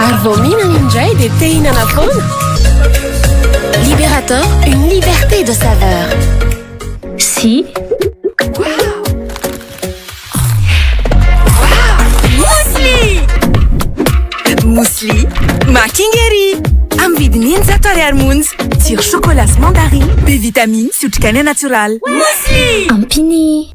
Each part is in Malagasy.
Ary vao mihinana indray dia te hihinana foana. Libérateur, une liberté de saveur. Si. Muesli Makingeri amin'ny vidiny 100 ariary monja. Tsiro chocolat sy mandarine, be vitamine sy otrikaina natoraly. Muesli Ampini.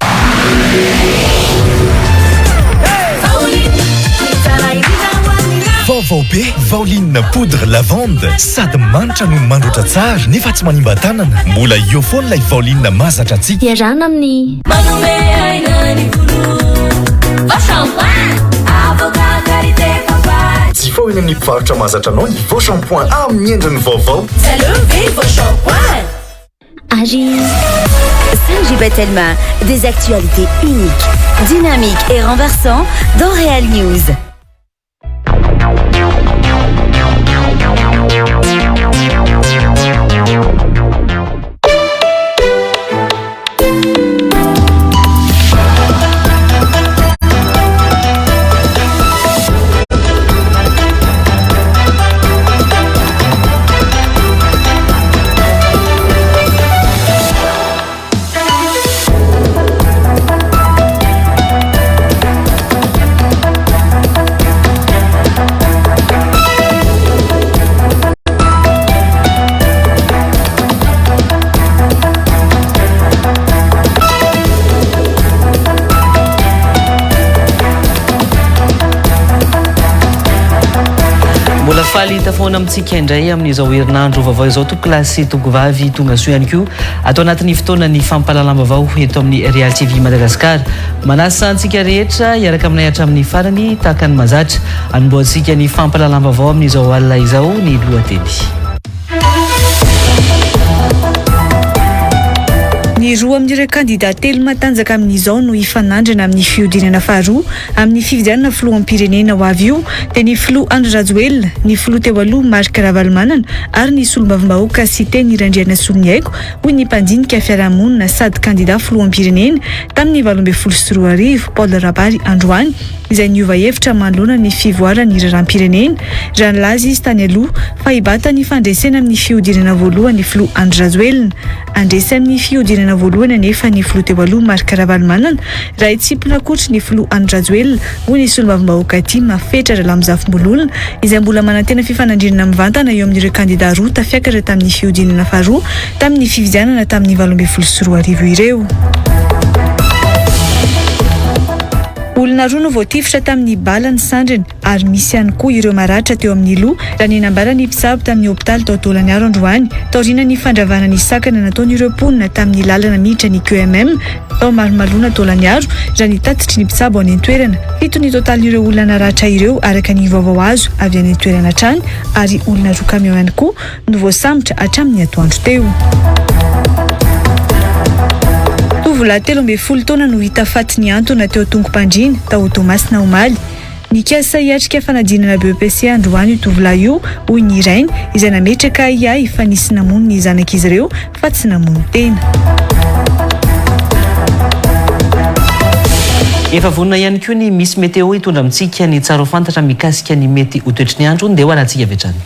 Vaovao be Vaoline poudre lavande sady manitra no mandroatra tsara nefa tsy manimba tanana. Mbola io foana ilay Vaoline mahazatra antsika. Iarana amin'ny manome aina ny volo Vaoshampoing avocat karité papaye. Tsy fao eny amin'ny mpivarotra mahazatra anao ny Vaoshampoing amin'ny endriny vaovao. C'est le vrai Vaoshampoing. Agi Saint-Gilbert Telma, des actualités uniques, dynamiques et renversantes dans Real News. Mbola faly hita foana amintsika indray amin'izao herinandro vaovao izao toko klasy toko vavy tonga soa ihany koa atao anatin'ny fotoana ny fampalalam-baovao eto amin'ny Real TV Madagascar. Manasa antsika rehetra hiaraka aminay hatramin'ny farany tahaka ny mahazatra anomboantsika ny fampalalam-baovao amin'izao alina izao ny lohateny. Ny roa amin'ireo kandidata telo matanjaka amin'izao no hifanandrana amin'ny fiodinana faharoa amin'ny fifidianana filoham-pirenena ho avy io dia ny filoha Andry Rajoelina, ny filoha teo aloha Marc Ravalomanana ary ny solombavam-bahoaka Sité Nirandriana Soloniaiko hoy ny mpandinika fiarahamonina sady kandidata filoham-pirenena tamin'ny 2024 Paul Rabary androany izay niova hevitra manoloana ny fivoarany raharaham-pirenena. Raha nilaza izy tany aloha fa hibata ny fandresena amin'ny fiodinana voalohany ny filoha Andry Rajoelina, andresy amin'ny fiodinana voalohany nefa ny filoha teo aloha Marc Ravalomanana raha hitsipona kotra ny filoha Andry Rajoelina hoy ny solombavam-bahoaka Tia Mafetra Ralamozafimbololona izay mbola manantena fifanandrinana mivantana eo amin'ireo kandidata roa tafiakatra tamin'ny fiodinana faharoa tamin'ny fifidianana tamin'ny 2024 ireo. Olona roa no voatifitra tamin'ny bala ny sandrina ary misy ihany koa ireo maratra teo amin'ny loha raha ny nambara ny mpisabo tamin'ny hopitaly tao Taolaniaro androany taoriana ny fandravana ny sakana nataon'ireo mponina tamin'ny lalana miditra ny QMM tao Marimalona Taolaniaro raha ny tatitry ny mpisabo any an-toerana. Fito ny totalin'ireo olona naratra ireo araka ny vaovao azo avy any an-toerana hatrany ary olona roa kamiao ihany koa no voasambotra hatramin'ny atoandro teo. Tovolahy 13 taona no hita faty ny antony teo tongo-pandriana tao Tomasina Omaly. Nikasa hiatrika fanadinana BEPC androany io tovolahy io hoy ny Rainy izay nametraka iay fa nisy namono ny zanak'izy ireo fa tsy namono tena. Efa vonona ihany koa ny misy meteo hitondra amintsika ny tsara ho fantatra mikasika ny mety ho toetry ny andro dia ho alantsika avy hatrany.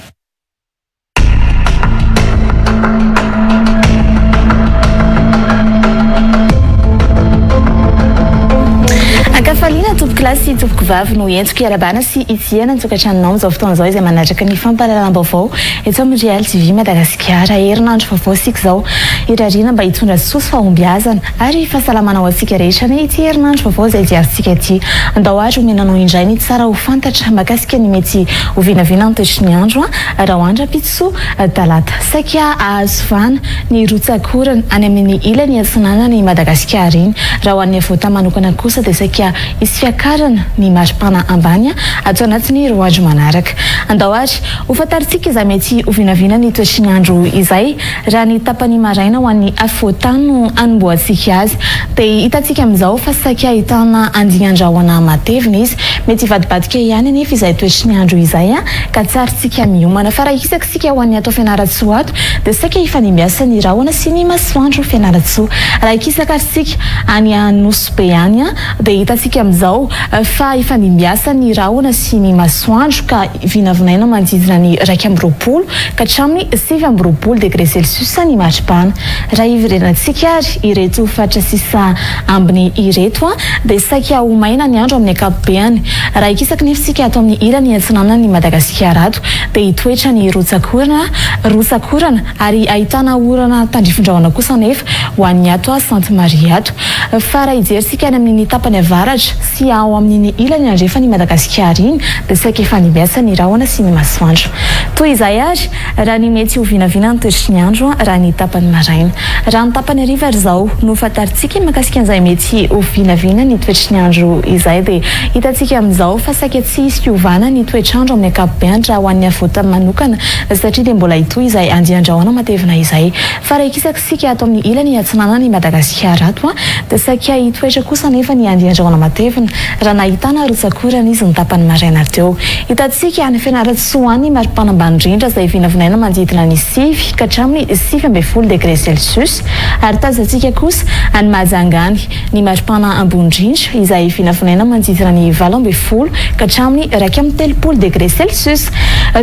Falina tompoko lasy tompoko vavy no entiko iarabana sy itiana nitokantranonao amin'izao fotoana izao izay manatraka ny fampalalam-baovao eto amin'ny Real TV Madagascar. Herinandro vaovao sika izao irariana mba hitondra soso fahombiazana ary fahasalamana ho antsika rehetra ny ity herinandro vaovao izay diarintsika ity. Andao ary omenanao indray ny tsara ho fantatra makasika ny mety ho vinavina ny toetry ny andro raha ho andra-pitso talata. Saika ahazo vana ny rotsakorana any amin'ny ilany atsinanany Madagascar iny. Raha ho an'ny avota manokana kosa dia saika isy fiakarana ny maripana ambany atao anatin'ny roa andro manaraka. Andao ary ho fantaritsika izay mety ho vinavina ny toetry ny andro izay raha ny tapany maraina ho an'ny afotany no anomboantsika azy dia hitantsika amin'izao fa saika ahitana andinandrahoana matevina izy mety hivadibadika ihany nefa izay toetry ny andro izay ka tsarintsika miomana fa raha isakisika ho an'ny atao fianaratsoa ato dia saika hifanimbiasa ny rahona sy ny masoandro fianaratsoa. Raha ikisakarsika any Anosy be any dia hitantsika amin'izao fa ifandimbiasa ny rahona sy ny masoandro ka vinavinaina manodidina ny 2 ka hatramin'ny 7 degré celsius ny matripana. Raha iverenantsika ary ireto fatra sisa ambiny ireto dia saika ho maina ny andro amin'ny ankapobeny. Raha ikisaky nefisika ato amin'ny ilany antsinana ny Madagasikara ato dia hitoetra ny rosakorana ary ahitana orana tandrifondrahona kosa nefa ho an'ny ato Sainte Marie ato. Fa raha ijerisika any amin'ny tapany avaratra sy ao amin'ny ilany andrefa ny Madagasikara iny dia saika ifandimbiasa ny rahona sy ny masoandro. Toy izay ary raha ny mety ho vinavina ny toetry ny andro raha ny tapany maraina. Raha ny tapany hariva ary izao no fantaritsika mahakasika an'izay mety ho vinavina ny toetry ny andro izay dia hitantsika amin'izao fa saika tsy hisy fiovana ny toetr'andro amin'ny ankapobeny raha ho an'ny avota manokana satria dia mbola hitoy izay andian-drahona matevina izay. Fa raha ikisaka sika ato amin'ny ilany atsinana ny Madagasikara ato dia saika hitoetra kosa nefa ny andian-drahona matevina raha nahitana rotsakorana izy ny tapany maraina teo. Hitantsika any Fianarantsoa ny maripana ambany indrindra izay vinavinaina manodidina ny 7 ka hatramin'ny 9 degré celsius ary tazantsika kosa any Mahajangany ny maripana ambony indrindra izay vinavinaina manodidina ny 12 ka hatramin'ny 13 degré celsius.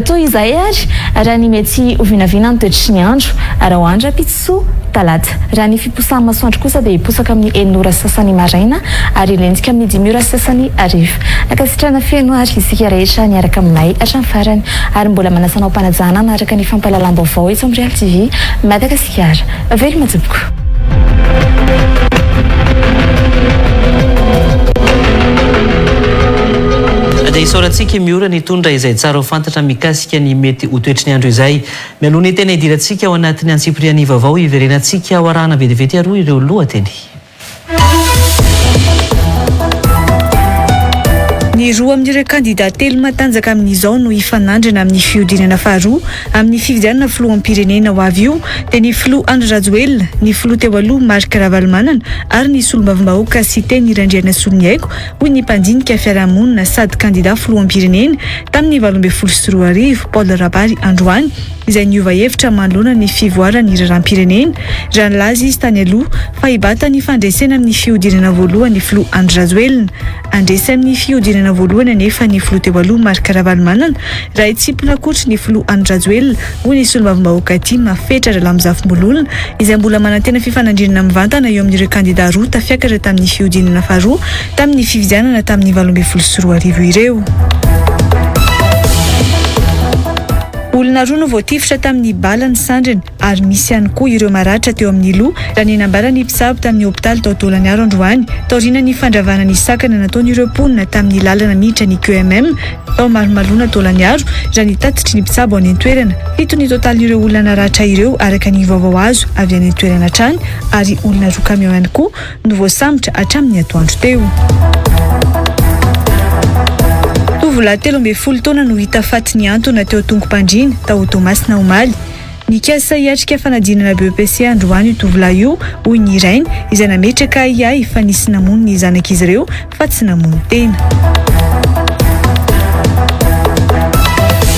Toy izay ary raha ny mety ho vinavina ny toetry ny andro raha ho andro Pitso talata. Raha ny fiposahan'ny masoandro kosa dia hiposaka amin'ny 9 ora sasany maraina ary lentika amin'ny 10 ora sasany ariva. Nakasitrana feno ary isika rehetra niaraka aminay hatramin'ny farany ary mbola manasanao mpanajana naraka ny fampahalalam-baovao eto amin'ny Real TV Madagasikara. Very matsopoko. Dia isaorantsika miora ny tondra izay tsara ho fantatra mikasika ny mety ho toetry ny andro izay. Mialoha ny tena idirantsika ao anatin'ny antsipriany vaovao iverenantsika ao arahana vetivety aroa ireo lohateny. Ny roa amin'ireo kandidata telo matanjaka amin'izao no ifanandrana amin'ny fiodinana faharoa amin'ny fifidianana filoham-pirenena ho avy io dia ny filoha Andry Rajoelina, ny filoha teo aloha Marc Ravalomanana ary ny solombavambahoaka Sité Nirandriana Soloniaiko hoy ny mpandinika fiarahamonina sady kandidata filoham-pirenena tamin'ny 2024 Paul Rabary androany izay niova hevitra manoloana ny fivoarany raharam-pirenena. Raha nilaza izy tany aloha fa hibata ny fandresena amin'ny fiodinana voalohany ny filoha Andry Rajoelina. Andresy amin'ny fiodinana voalohany nefa ny filoha teo aloha Marc Ravalomanana raha hitsipona kotra ny filoha Andry Rajoelina hoy ny solombavambahoaka ity mafetra Ralamozafimbololona izay mbola manantena fifanandrinana mivantana eo amin'ireo kandidata roa tafiakatra tamin'ny fiodinana faharoa tamin'ny fifidianana tamin'ny 2024 ireo. Olona roa no voatifitra tamin'ny bala ny Sandrina ary misy ihany koa ireo maratra teo amin'ny loha raha ny nambara ny mpisabo tamin'ny hopitaly tao Taolaniaro androany taoriana ny fandravana ny sakana nataon'ireo mponina tamin'ny lalana miditra ny QMM tao Maromalona Taolaniaro raha ny tatitry ny mpisabo any an-toerana. 7 ny totalin'ireo olona naratra ireo araka ny vaovao azo avy any an-toerana hatrany ary olona roa kamiao ihany koa no voasambotra hatramin'ny atoandro teo. Tovolahy 13 taona no hita faty ny antony teo Tongopandriana tao Tomasina Omaly. Nikasa hiatrika fanadinana BEPC androany io tovolahy io hoy ny Rainy izay nametraka iay fa nisy namono ny zanak'izy ireo fa tsy namono tena.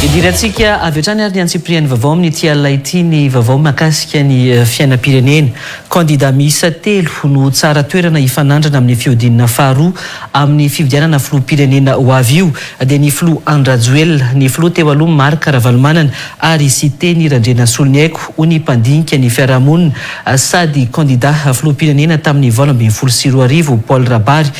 Idirantsika avy hatrany ary ny antsipriany vaovao amin'ny ity alina ity ny vaovao mahakasika ny fiainam-pirenena. Kandida miisa 3 no tsara toerana ifanandrana amin'ny fiodinana faharoa amin'ny fifidianana filoham-pirenena ho avy io dia ny filoha Andry Rajoelina, ny filoha teo aloha Marc Ravalomanana ary Sité Nirandriana Soloniaiko hoy ny mpandinika ny fiarahamonina sady kandida filoham-pirenena tamin'ny 2024 Paul Rabary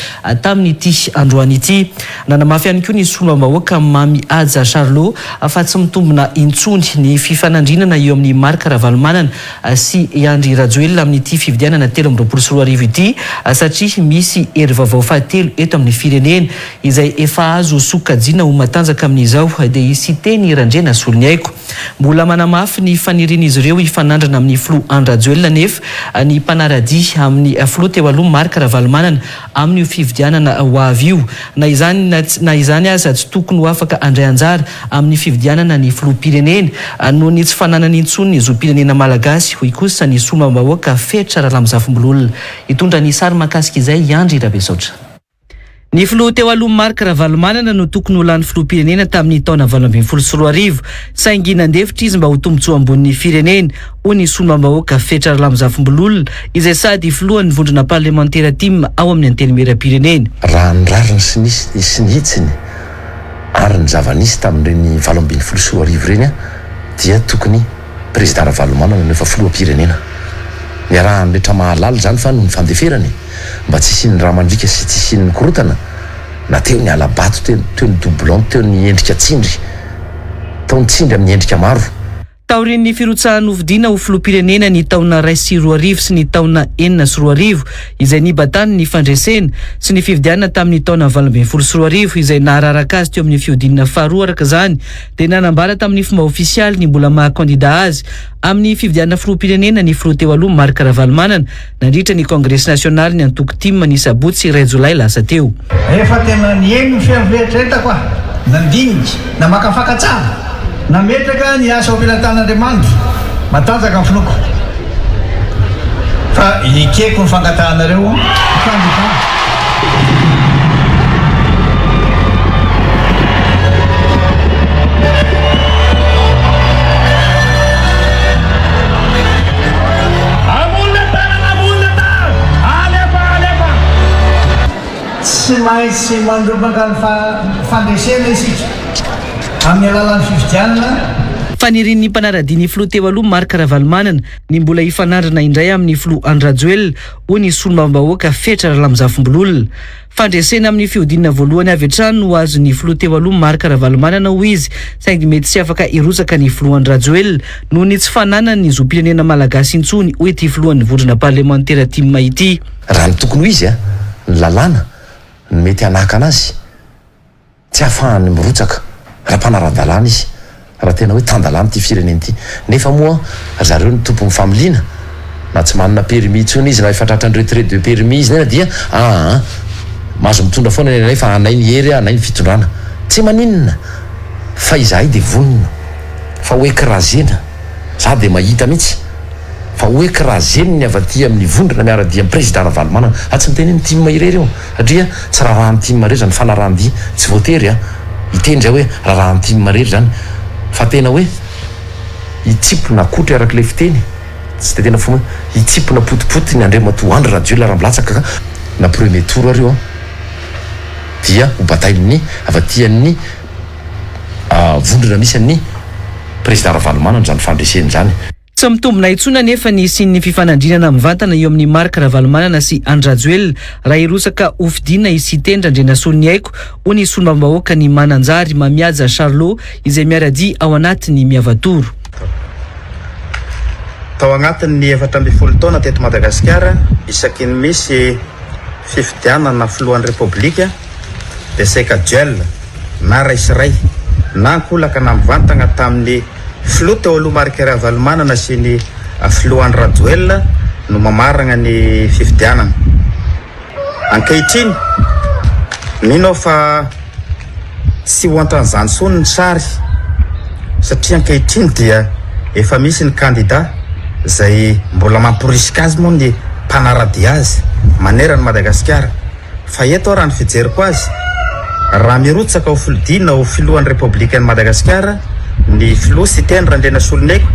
tamin'ity androany ity. Nanamafy ihany koa ny solombavambahoaka Mamy Adja Charlot fa tsy mitombona intsony ny fifanandrinana eo amin'ny Marc Ravalomanana sy Andry Rajoelina amin'ity fifidianana 2024 ity satria misy hery vaovao fahatelo eto amin'ny firenena izay efa azo sokajiana ho matanjaka amin'izao dia Sité Nirandriana Soloniaiko. Mbola manamafy ny fanirian'izy ireo ifanandrana amin'ny filoha Andry Rajoelina nefa ny mpanarady amin'ny filoha teo aloha Marc Ravalomanana amin'ny fifidianana ho avy io na izany aza tsy tokony ho afaka andray anjara amin'ny fifidianana ny filoham-pirenena noho ny tsy fananany intsony ny zom-pirenena malagasy hoy kosa ny solombavambahoaka Fetra Ralamozafimbololona. Hitondra ny sary mahakasika izay Andry Rabesaotra. Ny filoha teo aloha Marc Ravalomanana no tokony ho lany filoham-pirenena tamin'ny taona 2024 saingy nandefitra izy mba ho tombotsoa ambonin'ny firenena ho ny solombahoaka Fetra Ralamzafimbololona izay sady filohan'ny vondrona parlementaire tim ao amin'ny antenimera-pirenena. Raha ny rariny sy ny hitsiny ary ny zavanisy tamin'ireny 2024 reny dia tokony président Ravalomanana nefa filoham-pirenena. Ny arahany rehetra mahalala zany fa no ny fandeferany mba tsy isian'ny raha mandrika sy tsy isian'ny korotana na teo ny alabato teo ny doublon teo ny endrika tsindry tao ny tsindry amin'ny endrika maro. Taorin'ny firotsahan'ny hovidiana ho filoham-pirenena ny taona 2020 sy ny taona 2020 izay nibatany ny fandresena sy ny fifidianana tamin'ny taona 2020 izay nahararaka azy teo amin'ny fiodinana faharoa araka zany dia nanambara tamin'ny fomba ofisialy ny mbola mahakandida azy amin'ny fifidianana filoham-pirenena ny filoha teo aloha Marc Ravalomanana nandritra ny Congrès national ny antoko tim ny sabotsy 2 Jolay lasa teo. Efa tena niaino fiavetreta koa nandiniky na makafankatsara nametraka ny asa ampelantan'Andriamanitra matanjaka ny filoko fa ikeko ny fangatanareo tsy maintsy mandrobaka ny fandresena isika amin'ny alalan'ny fifidianana. Fanirin'ny mpanaradiany filoha teo aloha Marc Ravalomanana ny mbola hifanandrana indray amin'ny filoha Andrajoel ho ny solombahoaka Fetra Ralamzafimbololona. Fandresena amin'ny fiodinana voalohany avy hatrany no azo ny filoha teo aloha Marc Ravalomanana ho izy saingy mety tsy afaka irosaka ny filoha Andrajoel noho ny tsy fananany ny zom-pirenena malagasy intsony ho ity filohan'ny vondrona parlementaire tim ity. Raha ny tokony ho izy ny lalàna ny mety hanaka anazy tsy ahafahany mirotsaka raha mpanara-dalàna izy raha tena hoe tandalàna ty firenena ity nefa moa zareo ny tompon'ny familiana na tsy manana permis intsony izy na efa tratrany retrait de permis izy nena dia mahazo mitondra foana nenay fa anay ny hery anay ny fitondrana tsy maninona fa izahay dia vonina fa hoe kirazena za dia mahita mihitsy fa hoe kirazeny ny avaty amin'ny vondrona miara-dia amin'ny président Ravalomanana tsy miteny ny tim irery eo satria tsy raha raha ny tim rery zany fanarahandi tsy voatery itendry hoe raha raha ny tim rery zany fa tena hoe itsipona kotra araka le fiteny tsy tena fomba itsipona potipoty ny Andriamatoa Andry Rajoelina Ramlatsaka na premier tour areo dia ho batail'ny avaty-an'ny vondrona misy an'ny président Ravalomanana zany fandreseny zany. Tsy mitombina intsona nefa ny sin'ny fifanandrinana mivantana eo amin'ny Marc Ravalomanana sy Andrajoel raha irosaka hofidiana isitendra Andrenasolony Haiko ho ny solombahoaka ny Mananjary Mamiaja Charlot izay miara-dia ao anatin'ny Miavatoro. Tao anatin'ny 14 taona teto Madagasikara isaky ny misy fifidianana filohan'ny Repoblika dia saika duel na raisiray na ankolaka na mivantana tamin'ny filoha teo aloha Marc Ravalomanana sy ny filohan'ny Rajoelina no mamaragna ny fifidianana. Ankehitriny mino fa tsy ho antan'izany sony ny sary satria ankehitriny dia efa misy ny candidat zay mbola mampirisika azy moa ny mpanaradia azy manerana Madagasikara fa eto raha ny fijeriko azy raha mirotsaka ho filodina ho filohan'ny Repoblika ny Madagasikara ny filoha sy teny Andrenasolony Haiko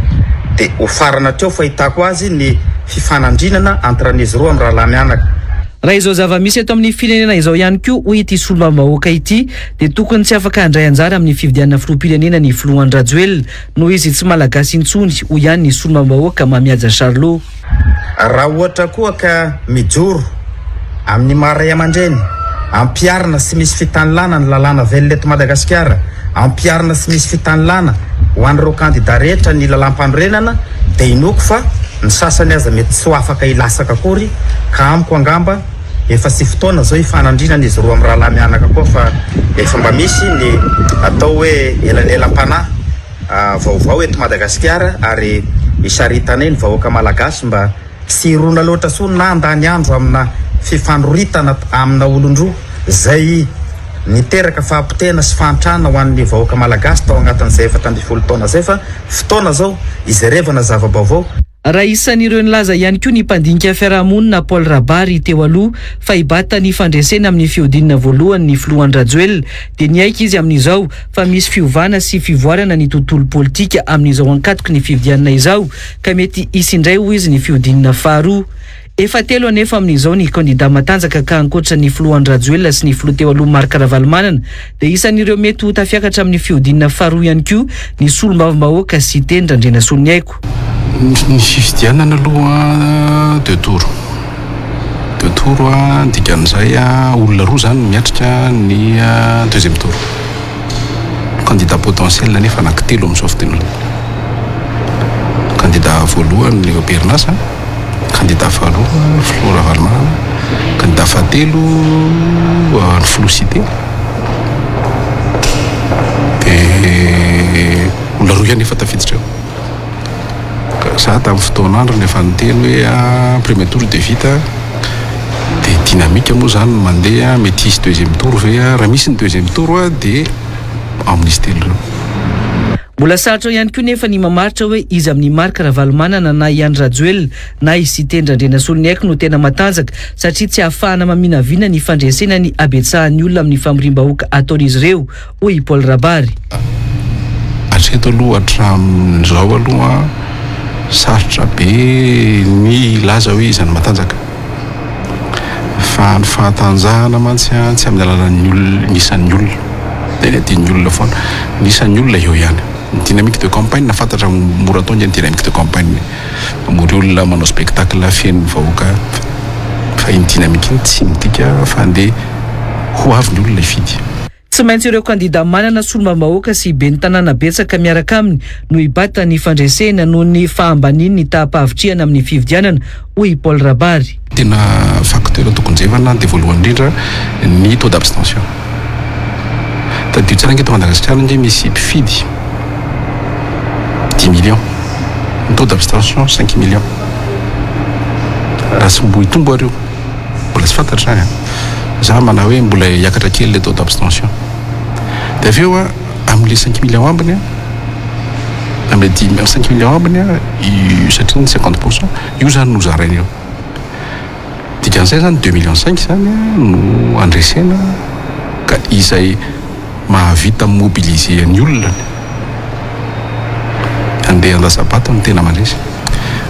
dia ho farana teo fahitako azy ny fifanandrinana entre an'izy roa amin'ny rahalahy mianaka. Raha izao zava-misy eto amin'ny firenena izao ihany koa ho ity solombahoaka ity dia tokony tsy afaka handray anjara amin'ny fifidianana filoham-pirenena ny filoha Andrajoel noho izy tsy malagasy intsony ho ihany ny solombahoaka Mamiaja Charlot. Raha ohatra koa ka mijoro amin'ny maray aman-dreny ampiarina sy misy fitanilana ny lalàna velona eto Madagasikara ampiarina sy misy fitanilana ho an'ireo candidat rehetra ny lalam-panorenana dia inoko fa ny sasany aza mety tsy ho afaka ilasaka akory ka amiko angamba efa sy fotoana zao ifanandrinana izy roa amin'ny rahalahy mianaka koa fa efa mba misy ny atao hoe elam-panahy vaovao eto Madagasikara ary isaritana ny vahoaka malagasy mba sy irona loatra so na andany andro amina fifanoritana amina olon-droa zay niteraka fahampitena sy fahantrana ho an'ny vahoaka malagasy tao anatin'izay 14 taona zay fa fotoana zao izerevana zava-baovao. raha isan'ireo nilaza ihany koa ny mpandinika fiarahamonina Paul Rabary teo aloha fa hibata ny fandresena amin'ny fiodinana voalohany ny Floand Rajoelina dia niaika izy amin'izao fa misy fiovana sy fivoarana ny tontolo politika amin'izao ankatoky ny fividianana izao ka mety isindray ho izy ny fiodinana faharoa. Efa telo anefa amin'izao ny kandida matanjaka ka ankoatra ny Floand Rajoelina sy ny filoha teo aloha Marc Ravalomanana dia isan'ireo mety ho tafiakatra amin'ny fiodinana faharoa ihany koa ny solombavam-bahoaka sy Tendra Andrenasoa Niaiko. Ny fifidianana aloha deux tours dikan'izay olona roa zany miatrika ny deuxième tour. Candidat potentiel nefa anankitelo amin'izao fotoana. Candidat voalohany Léo Bernas, candidat faharoa Flora Ravalomanana, candidat fahatelo ny Flocité dia olona roa ihany efa tafiditra eo. Za tamin'ny fotoan'andro nefa niteny hoe premier tour de vita dia dynamique moa zany mandeha mety hisy deuxième tour ve raha misy ny deuxième tour dia amin'izy telo ireo. Mbola sarotra ihany koa nefa ny mamaritra hoe izy amin'ny Marc Ravalomanana na Ian Rajoelina na izy Tendra Andrenasoa Niaiko no tena matanjaka satria tsy ahafahana maminaviana ny fandresena ny abetsahan'ny olona amin'ny famoriam-bahoaka ataon'izy ireo hoy Paul Rabary. Hatreto aloha hatramin'izao aloha sarotra be ny laza hoe izy ny matanjaka fa ny fahatanjahana mantsy tsy amin'ny alalan'ny olona nisan'ny olona dia ny olona foana nisan'ny olona eo ihany. Ny dynamique de campagne na fantatra mora atao ny dynamique de campagne mora olona manao spectacle feno vahoaka fa iny dynamique iny tsy midika fa andeha ho avy ny olona ifidy. Tsy maintsy ireo kandida manana solombavam-bahoaka sy ben'ny tanàna betsaka miaraka aminy no hibata ny fandresena noho ny fahambaniany ny tahapahavitriana amin'ny fividianana hoy Paul Rabary. Tena facteur tokony jevana dia voalohany indrindra ny taux d'abstention. Tadio tsara ngeto Madagasikara ndray misy mpifidy 10 millions, ny taux d'abstention 5 millions. Raha sy mbo hitombo areo mbola tsy fantatra za mana hoe mbola hiakatra kely le taux d'abstention. Dia avy eo amin'le 5 millions ambiny amin'le 5 millions ambiny satria ny 50% io zany no zarainy eo. Dikan'izay zany 2 millions 5 zany no andresena ka izay mahavita mobiliser ny olona andeha andasabata ny tena mandresy.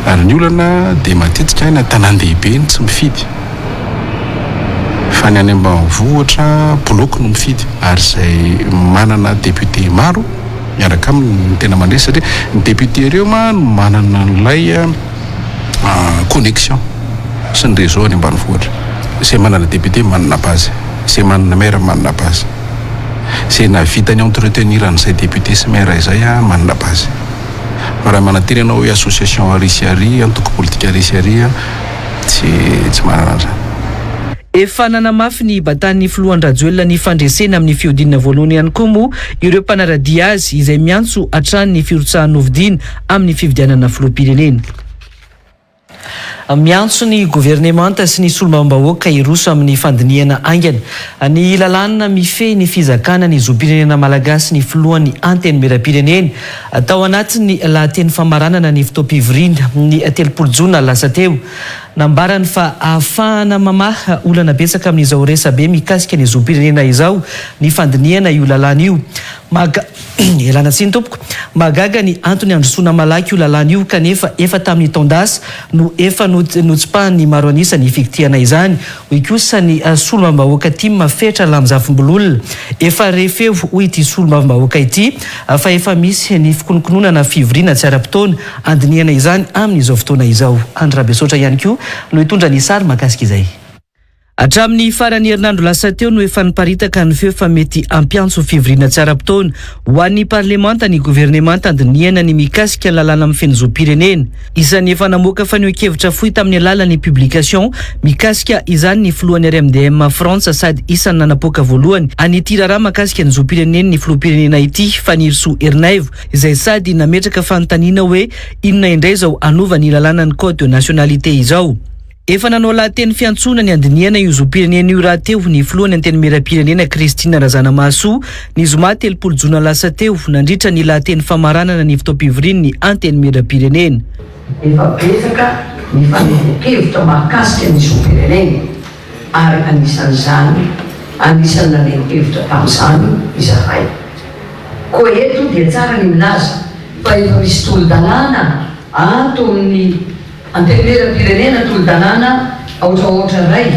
Ary ny olana dia matetika aina tanan-dehibe ny tsy mifidy fa ny any ambanivohitra bloc no mifidy ary izay manana député maro miaraka aminy tena mandresy satria ny député ireo manana n'ilay connexion sy ny réseau any ambanivohitra. Izay manana député manana base, izay manana maire manana base, izay navitany entretenir an'izay député sy maire izay manana base. Raha manateny ianao hoe association arisiary antoko politika arisiary tsy manana an'izany. Efa nanamafy ny batan'ny Floand Rajoelina ny fandresena amin'ny fiodinana voalohany ihany koa moa ireo mpanaradia azy izay miantso hatrany ny firotsahan'ny novidiana amin'ny fividianana filoham-pirenena. Miantso ny gouvernemanta sy ny solombavam-bahoaka iroso amin'ny fandiniana aingana. Ny lalàna mifehy ny fizakana ny zom-pirenena malagasy ny filohan'ny antenimieram-pirenena tao anatin'ny lahateny famaranana ny fotoam-pivoriana ny 30 jona lasa teo. Nambarany fa ahafahana mamaha olana betsaka amin'izao resabe mikasika ny zom-pirenena izao ny fandiniana io lalàna io. Elana tsiny tompoko magaga ny antony androsoana malaky io lalàna io kanefa efa tamin'ny taondasa no efa notsipahany maro anisa ny fikitiana izany hoy kosa ny solombavam-bahoaka ity mafetra lamzafimbololona efa refeo hoy ity solombavam-bahoaka ity fa efa misy ny fikonokononana fivoriana tsy ara-potoana andiniana izany amin'izao fotoana izao. Andrabesotra ihany koa no hitondra ny sary makasika izay. Hatramin'ny farany herinandro lasa teo no efa niparitaka ny feo fa mety ampiantso fivoriana tsy ara-potoana ho an'ny parlemanta ny gouvernemanta andiniana ny mikasika ny lalàna amin'ny feno zom-pirenena. Isan'ny efa namoaka fanioan-kevitra fohy tamin'ny alalan'ny publication mikasika izany ny filohan'ny RMDM Frantsa sady isan'ny nanapoaka voalohany an'ity raharaha makasika ny zom-pirenena ny filoham-pirenena ity Fanirso Ernaivo izay sady nametraka fanontaniana hoe inona indray izao anova ny lalàna ny code de nationalité izao. efa nanao lahateny fiantsona ny andiniana io zom-pirenena io raha teo ny filohany anteny miram-pirenena Kristina Razanamahasoa ny zoma 3 jona lasa teo nandritra ny lahateny famaranana ny fotoam-pivoriany ny anteny miram-pirenena. Efa betsaka ny fanehoan-kevitra mahakasika ny zom-pirenena ary anisan'izany anisany naneho-kevitra tamin'izany izahay. Koa eto dia tsara ny milaza fa efa misy tolo-dalàna ato amin'ny anteny miram-pirenena tolo-dalàna ohatraohatra ray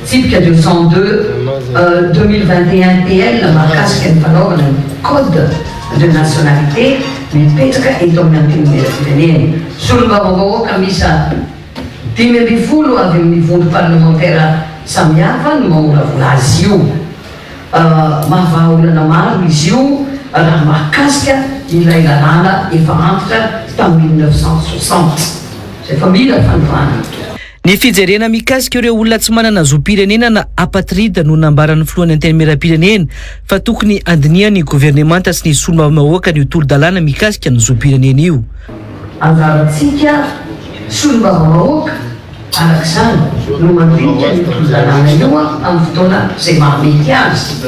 tsipika 202 2021 TL mahakasika ny fanaovana ny code de nationalité mipetraka eto amin'ny anteny miram-pirenena. Solombavavahoaka misa 5 avy amin'ny vondro parlementaire samihafa no mahoravola azy io. Mahavaolana maro izy io raha mahakasika ilay lalàna efa antitra tamin'ny 1960 zay fa mila fanovana. Ny fijerena mikasika ireo olona tsy manana zom-pirenena na apatrida no nambaran'ny filohan'ny anteny miram-pirenena fa tokony andiniany gouvernemanta sy ny solombavamahoaka ny tolo-dalàna mikasika ny zom-pirenena io. Anjarantsika solombavamahoaka arak'izany no mandinika ny tolo-dalàna io amin'ny fotoana izay mahamety azy.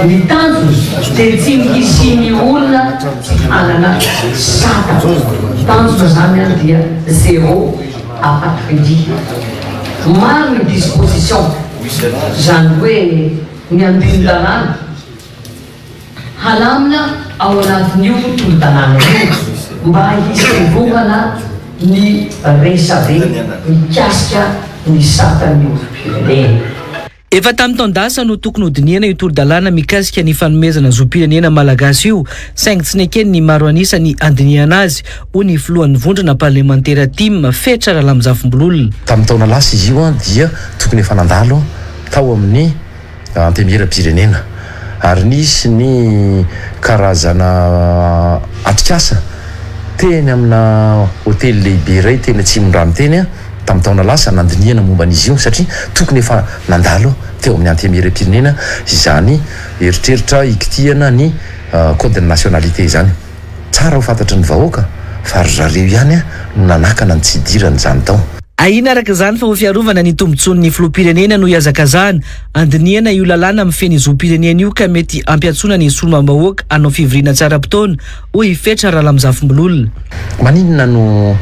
Ny tanjony dia tsy mihisiny olona tsy hanana sata. Tanjona zany dia 0 apatridi. Maro ny disposition zany hoe ny andin-dalàna halamina ao anatin'io tolo-dalàna io mba hisevohana ny resabe mikasika ny satan'ny olo-pirenena. Efa tamin'ny taon-dasa no tokony hodiniana io tolo-dalàna mikasika ny fanomezana zom-pirenena malagasy io saingy tsy nekeny ny maro anisa ny andiniana azy ho ny filohan'ny vondrana parlementaire Tim Fetra Ralamzafimbololona. Tamin'ny taona lasa izy io dia tokony efa nandalo tao amin'ny anteny miram-pirenena ary nisy ny karazana atrikasa teny amina hotely lehibe iray teny Atsimondrano teny tamin'ny taona lasa nandiniana momba an'izy io satria tokony efa nandalo teo amin'ny anteny miram-pirenena izany eritreritra ikitiana ny code de nationalité izany. Tsara ho fantatry ny vahoaka fa ry zareo ihany no nanakana ny tsy idirany izany tao. Ahina araka izany fa ho fiarovana ny tombontsoan'ny filoham-pirenena no hiazakazahana andiniana io lalàna amin'ny feny zom-pirenena io ka mety ampiatsona ny solombavamahoaka anao fivoriana tsara-potoana hoy Fetra Ralamzafimbololona. Maninona no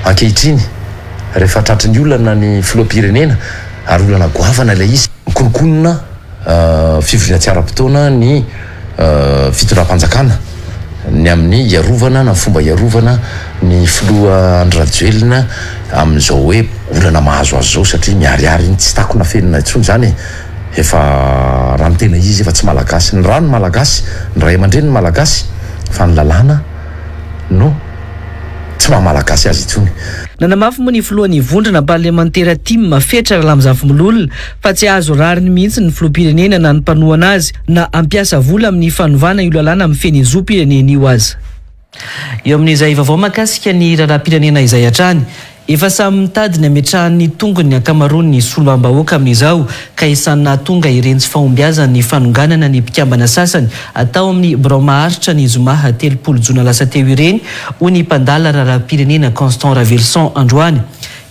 ankehitriny rehefa tratry ny olana ny filoham-pirenena ary olana goavana ilay izy mikonikonina fivoriana tsara-potoana ny fitondram-panjakana ny amin'ny iarovana na fomba iarovana ny filoha Andry Rajoelina amin'izao hoe olana mahazo azy zao satria miariary iny tsy takona fenina intsony zany efa raha ny tena izy efa tsy malagasy. Ny rano malagasy ny ray aman-dreny ny malagasy fa ny lalàna no tsy maha-malagasy azy intsony. Nanamafy moa ny filohan'ny vondrana parlementaire Tim Fetra Ralamzafimbololona fa tsy azo rariny mihitsy ny filoham-pirenena na ny mpanohana azy na ampiasa vola amin'ny fanovana io lalàna amin'ny feny zom-pirenena io aza. Eo amin'izay vaovao mahakasika ny raharaham-pirenena izay hatrany efa samy mitady ny ametrahan'ny tongony ny ankamaroany ny solombavamahoaka amin'izao ka isany nahatonga ireny tsy fahombiazana ny fanonganana ny mpikambana sasany atao amin'ny Bromaharitra ny zoma 3 jona lasa teo ireny ho ny mpandala raharaham-pirenena Constant Ravelson androany.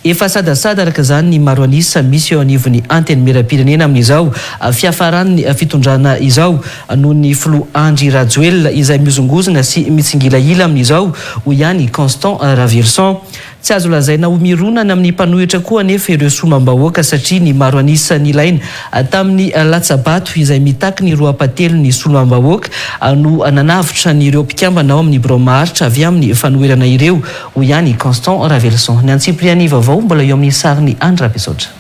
Efa sadasada araka izany ny maro anisa misy eo anivon'ny anteny miram-pirenena amin'izao fiafarany ny fitondrana izao noho ny filoha Andry Rajoelina izay mizongozona sy mitsingilaila amin'izao ho ihany Constant Ravelson. Tsy azo lazaina ho mironana amin'ny mpanohitra koa nefa ireo solombavamahoaka satria ny maro anisa ny ilaina tamin'ny latsabato izay mitaky ny 2 ny solombavamahoaka no nanavitra ny ireo mpikambana ao amin'ny Bromaharitra avy amin'ny fanoherana ireo ho ihany Constant Ravelson. Ny antsipriany vaovao mbola eo amin'ny sariny Andra Pesotra.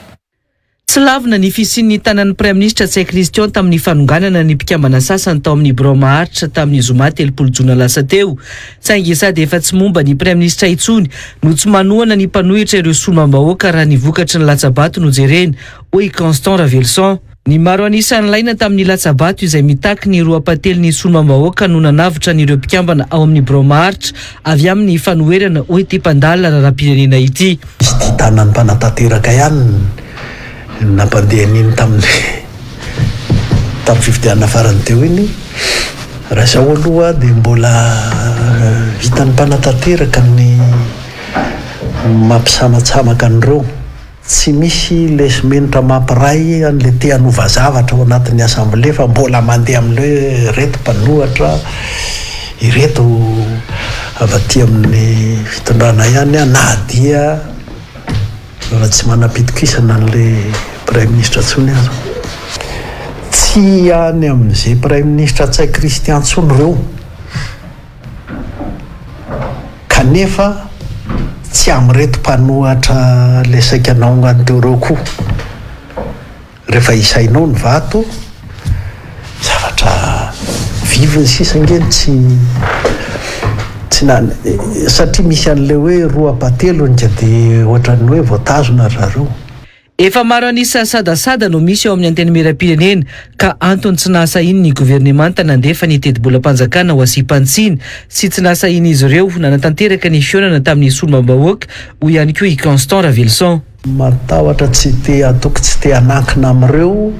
Tsy lavina ny fisian'ny tanan'ny Prime Ministre Tsay Christian tamin'ny fanonganana ny mpikambana sasany tao amin'ny Bromaharitra tamin'ny zoma 3 jona lasa teo. Saingy sady efa tsy momba ny Prime Ministre intsony no tsy manohana ny mpanohitra ireo solombavamahoaka raha ny vokatry ny latsabato no jerena hoy Constant Ravelson. Ny maro anisan'ny laina tamin'ny latsabato izay mitaky ny 2 ny solombavamahoaka no nanavitra n'ireo mpikambana ao amin'ny Bromaharitra avy amin'ny fanoherana hoy ity mpandala raharaham-pirenena ity. Izy ty tanan'ny mpanatateraka ihany nampandeha an'iny tamin'ny fifidianana farany teo iny raha zao aloha dia mbola hitan'ny mpanatateraka ny mampisamatsamaka an'ireo tsy misy lesimenitra mampiray an'le te hanova zavatra ao anatin'ny assemblée fa mbola mandeha amin'le reto mpanohatra ireto avy aty amin'ny fitondrana ihany a na dia raha tsy manam-pitokisana an'le premier ministre tsony azo tsy any amin'izay premier ministre tsay Christian tsony reo kanefa tsy am'reto mpanohatra le saika anaongany teo reo koa rehefa isainao ny vato zavatra viviny sisa ngeny tsy satria misy an'le hoe roa patelo ny de ohatran'ny hoe voatazona zareo. Efa maro anisa sadasada no misy ao amin'ny antenimieram-pirenena ka antony tsy nahasahiny ny governemanta nandefa ny teti-bolam-panjakana ho asipantsin sy tsy nahasahiny izy ireo nanatanteraka ny fionana tamin'ny solombabahoaka ho ihany koa i Constant Ravelson. Matahotra tsy te atoko tsy te hanankina amin'ireo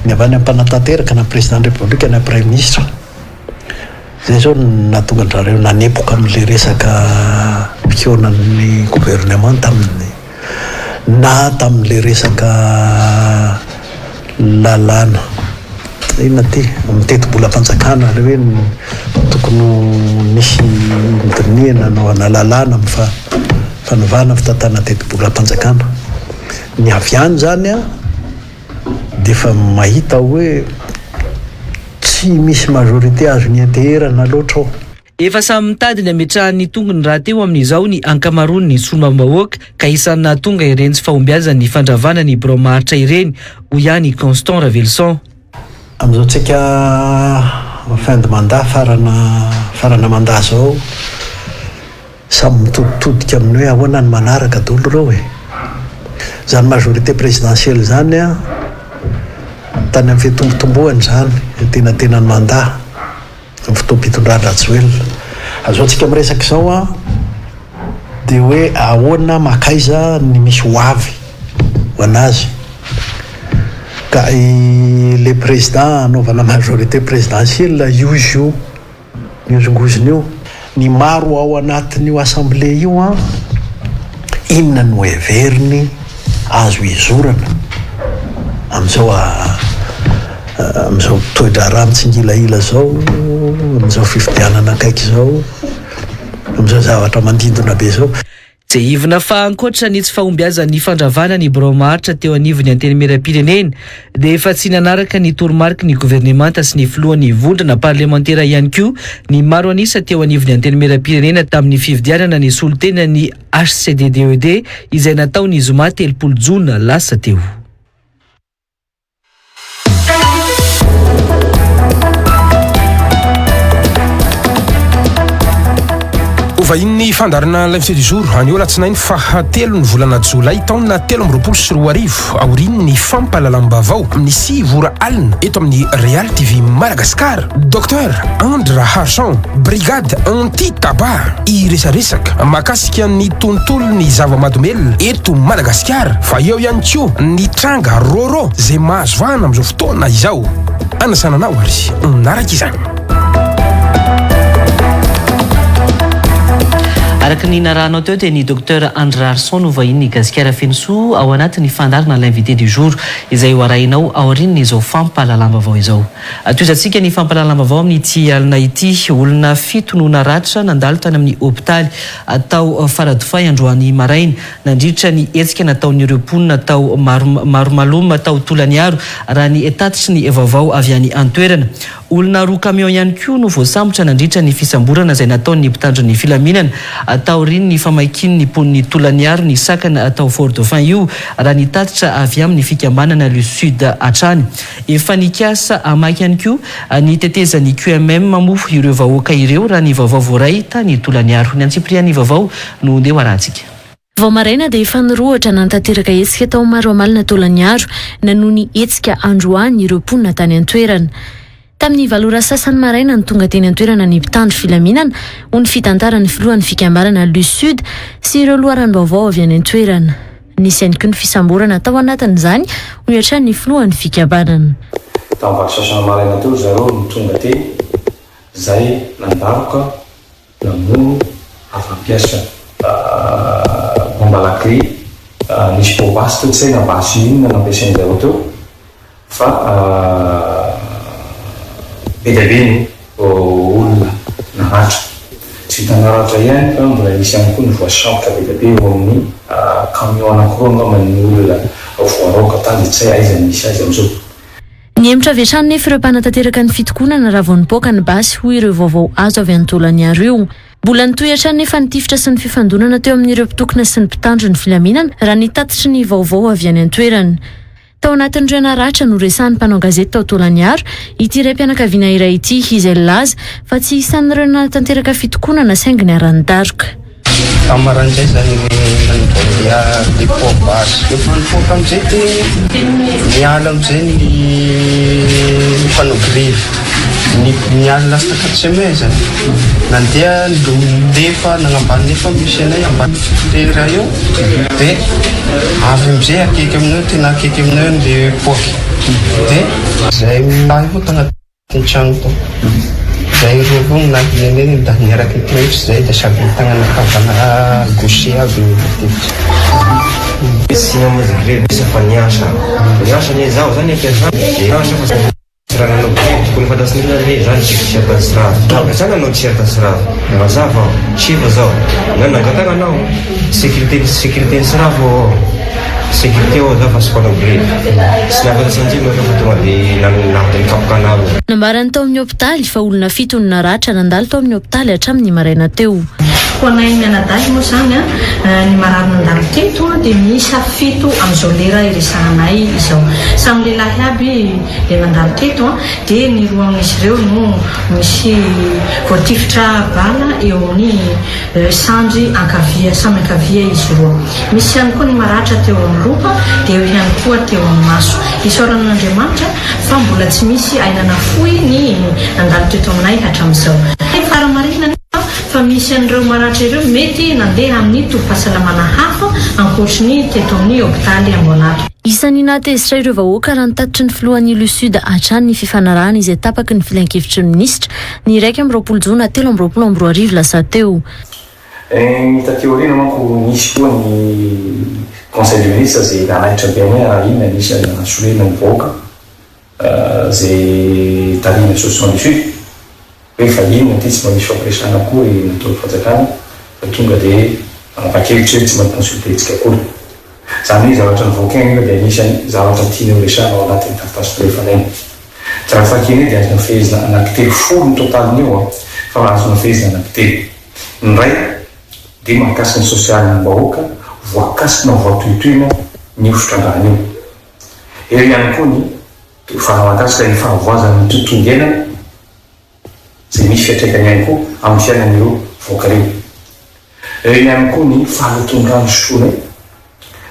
ny avy any am-panatanteraka na président de république na premier ministre zay zao natonga andrareo nanepoka amin'le resaka fionan'ny gouvernement tamin'ny na tamin'le resaka lalàna inona ty miteti-bolam-panjakana le hoe tokony misy midinihana no ana lalàna amin'ny fanovana fitatana teti-bolam-panjakana ny avy any zany a de fa mahita hoe tsy misy majorité azo ny anteherana loatra ao. Efa samy mitady ny ametrahany tongony raha teo amin'izao ny ankamarony ny solombabahoaka ka isan'ny nahatonga ireny tsy fahombiazany ny fandravana ny boromaritra ireny ho ihany Constant Ravelson. Amin'izao tsika fin de mandat farana mandat zao samy mitoditodika amin'ny hoe ahoana ny manaraka dolo reo e zany majorité présidentielle zany a tany amin'ny fitombotombohany zany tenatena ny mandat amin'ny fotoam-pitondrana Rajoelina azao tsika miresaka izao a de hoe ahoana makaiza ny misy hoavy ho anazy ka le président anaovana majorité présidentielle io izy io miozongozony io ny maro ao anatin'io assemblée io a inona no heveriny azo izorana amin'izao amin'izao toedrara mitsingilaila zao amin'izao fifidianana akaiky zao amin'izao zavatra mandindona be zao. Tsy ivona fa ankoatra ny tsy fahombiazan'ny fandravana ny boromaritra teo anivon'ny antenimieram-pirenena dia efa tsy nanaraka ny toromarika ny governemanta sy ny filohan'ny vondrana parlementaira ihany koa ny maro anisa teo anivon'ny antenimieram-pirenena tamin'ny fividianana ny solotena ny HCDDED izay nataony zoma 30 jona lasa teo. Vahin'ny fandarana l'invité du jour anio latsinainy fahatelo ny volana jolay taona 2024 aoriny ny fampahalalam-baovao amin'ny sivora alina eto amin'ny Real TV Madagascar. Docteur Andra Harson brigade anti-tabac iresaresaka mahakasika ny tontolo ny zava-mahadomelona eto Madagascar fa eo ihany koa ny tranga roro zay mahazo vahana amin'izao fotoana izao. Anasananao ary naraka izany. Araka ny narahanao teo dia ny docteur Andra Harson no vahiny gasikara fenosoa ao anatin'ny fandarana l'invité du jour izay ho arahinao aorian'ny izao fampahalalam-baovao izao. Atoizantsika ny fampahalalam-baovao amin'ny ity alina ity olona 7 no naratra nandalo tany amin'ny hôpitaly atao faradofay androany maraina nandritra ny hetsika nataon'ireo mponina atao maromaloma atao tolaniaro raha ny tatitry ny vaovao avy any antoerana. Olona roa camion ihany koa no voasambotra nandritra ny fisamborana izay nataon'ny mpitandro ny filaminana atao riny ny famaikiny ny pon'ny tolaniaro ny sakana atao Fort Dauphin io raha ny tatitra avy amin'ny fikambanana le sud atrany. Efa nikasa amaky ihany koa ny tetezan'ny QMM mamofo ireo vahoaka ireo raha ny vaovao voaray tany tolaniaro. Ny antsiprian'ny vaovao no ndeha hoarantsika. Vao maraina dia efa nirohatra nantanteraka hetsika tao maro amalina tolaniaro nanoho ny hetsika androany ireo mponina tany antoerana. Tamin'ny valora sasany maraina ny tonga teny antoerana ny mpitandro filaminana ho ny fitantaran'ny filohan'ny fikambanana le sud sy ireo loharan-baovao avy any antoerana. Nisy ihany koa ny fisamborana tao anatin'izany ho hiatran'ny filohan'ny fikambanana. Tamin'ny vaky sasany maraina teo zareo ny tonga teny zay nandaroka namono afa-mpiasa bomba lakry nisy bobasy teo tsy hay nabasy inona nampiasain'izareo teo fa be dia be ny olona naratra tsy hitanaratra ihany fa mbola misy ihany koa ny voasambotra be dia be eo amin'ny camion anankiroa angambany olona voaraoka tany tsy hay aiza misy azy amin'izao. Ny hemitra avy hatrany nefa ireo mpanatanteraka ny fitokonana raha vao nipoaka ny basy hoy ireo vaovao azo avy an-taolaniaro io. Mbola nitoy hatrany nefa ny tifitra sy ny fifandonana teo amin'ireo mpitokona sy ny mpitandro ny filaminana raha nitatitry ny vaovao avy any an-toerana. Tao anatin'ireo naratra no resahan'ny mpanao gazety tao Taolaniaro ity iray mpianakaviana iray ity izay laza fa tsy isan'ireo natanteraka fitokonana saingy ny arany-daroka. Amaran'izay zany nanvolia dépôt basy efa nipoaka amin'izay dia miala amin'izay ny mpanao grevy miala lasta 4 semaines zany nandeha ndefa nagnambany nefa misy anay ambany fitera eo dia avy amin'izay akaiky aminao tena akaiky aminao le poaky dia zay milahy vo tagnatin'ny trano tao zay roa vo nahineneny da niaraky tretra zay da sady tagnana kavana gauche aby sy namozy grevy isa fa niasa ny zaho zany ampiasa niasa fa raha nanao grevy tokony fantasin'olona le zany tsika tsy araka zany anao tsy araka sirava mazava siva zao nanangatana anao sécurité ny sirava sécurité ao zao fa sy mpanao grevy sy nafantasanjy fa tonga dia nanatiny kapokana avo. Nambarany tao amin'ny hôpitaly fa olona 7 no naratra nandalo tao amin'ny hôpitaly hatramin'ny maraina teo. Ho anay mianadahy moa zany ny marary nandalo teto dia miisa 7 amin'izao lera iresahanay izao. Samy lehilahy aby le nandalo teto dia ny roa amin'izy ireo no misy voatifitra bala eo amin'ny sandry ankavia samy ankavia izy roa. Misy ihany koa ny maratra teo amin'ny lopa dia eo ihany koa teo amin'ny maso. Isaoran'Andriamanitra fa mbola tsy misy ainana fohy ny nandalo teto aminay hatramin'izao. Faramarina fa misy an'ireo maratra ireo mety nandeha amin'ny tovi-pahasalamana hafa ankoatry teto amin'ny hôpitaly Ambonato. Isan'ny natezitra ireo vahoaka raha nitatitry ny filohan'ny Iloha Sud hatrany ny fifanarahana izay tapaky ny filan-kevitry ny minisitra ny 1 amby 20 jona 3 amby 20 lasa teo. Ny tateoriana manko nisy koa ny conseil du ministre zay nanaitra be hoe raha inona nisy nasolena ny vahoaka zay tarina solution du sud hoe fa inona ty tsy manisy fampiresana koa natao fanjakana fa tonga dia anapa-kevitra tsy mampiconsultentsika akory zany hoe zavatra nyvoaka iny dia anisany zavatra tiana resana ao anatin'ny tafitaso rehefanany tsy raha fakiny dia azona fehezina anankitelo folo ny totaliny io fa azona fehezina anankitelo ny ray dia mahakasika ny sosialy ny vahoaka voakasika na voatoetoina ny ofitrandrahana io eo ihany koa ny fahamakasika ny fahavoazana ny tontolo iainana zay misy fiatraikany ihany koa amin'ny fiainan'ireo vahoaka reo. Eo ihany koa ny fahaloton'ny rano sosoana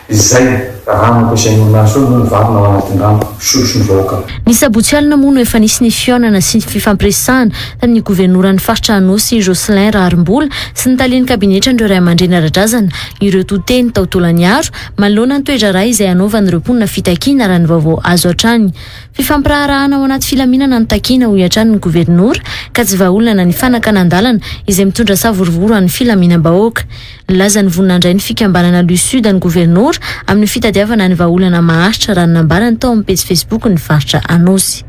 izay rano ampiasain'olona azy io no varona ao anatin'ny rano soso ny vahoaka. Ny sabotsy alina moa no efa nisy ny fionana sy ny fifampiresahana tamin'ny governoran'ny faritra Anosy Jocelyn Raharimbola sy ny talian'ny kabinetrandreo Ray aman-dreny ara-drazana ireo toteny tao Taolaniaro manoloana ny toetra iray izay anaovan'ireo mponina fitakiana raha ny vaovao azo hatrany. Fifampiraharahana ao anaty filaminana no takiana ho hatrany ny governora ka tsy vahaolana na ny fanaka nandalana izay mitondra savorovoro amin'ny filaminam-bahoaka. Laza ny voninandray ny fikambanana Iloha Sud ny governora amin'ny fitadiavana ny vahaolana maharitra raha nambarany tao amin'ny page Facebook ny faritra Anosy.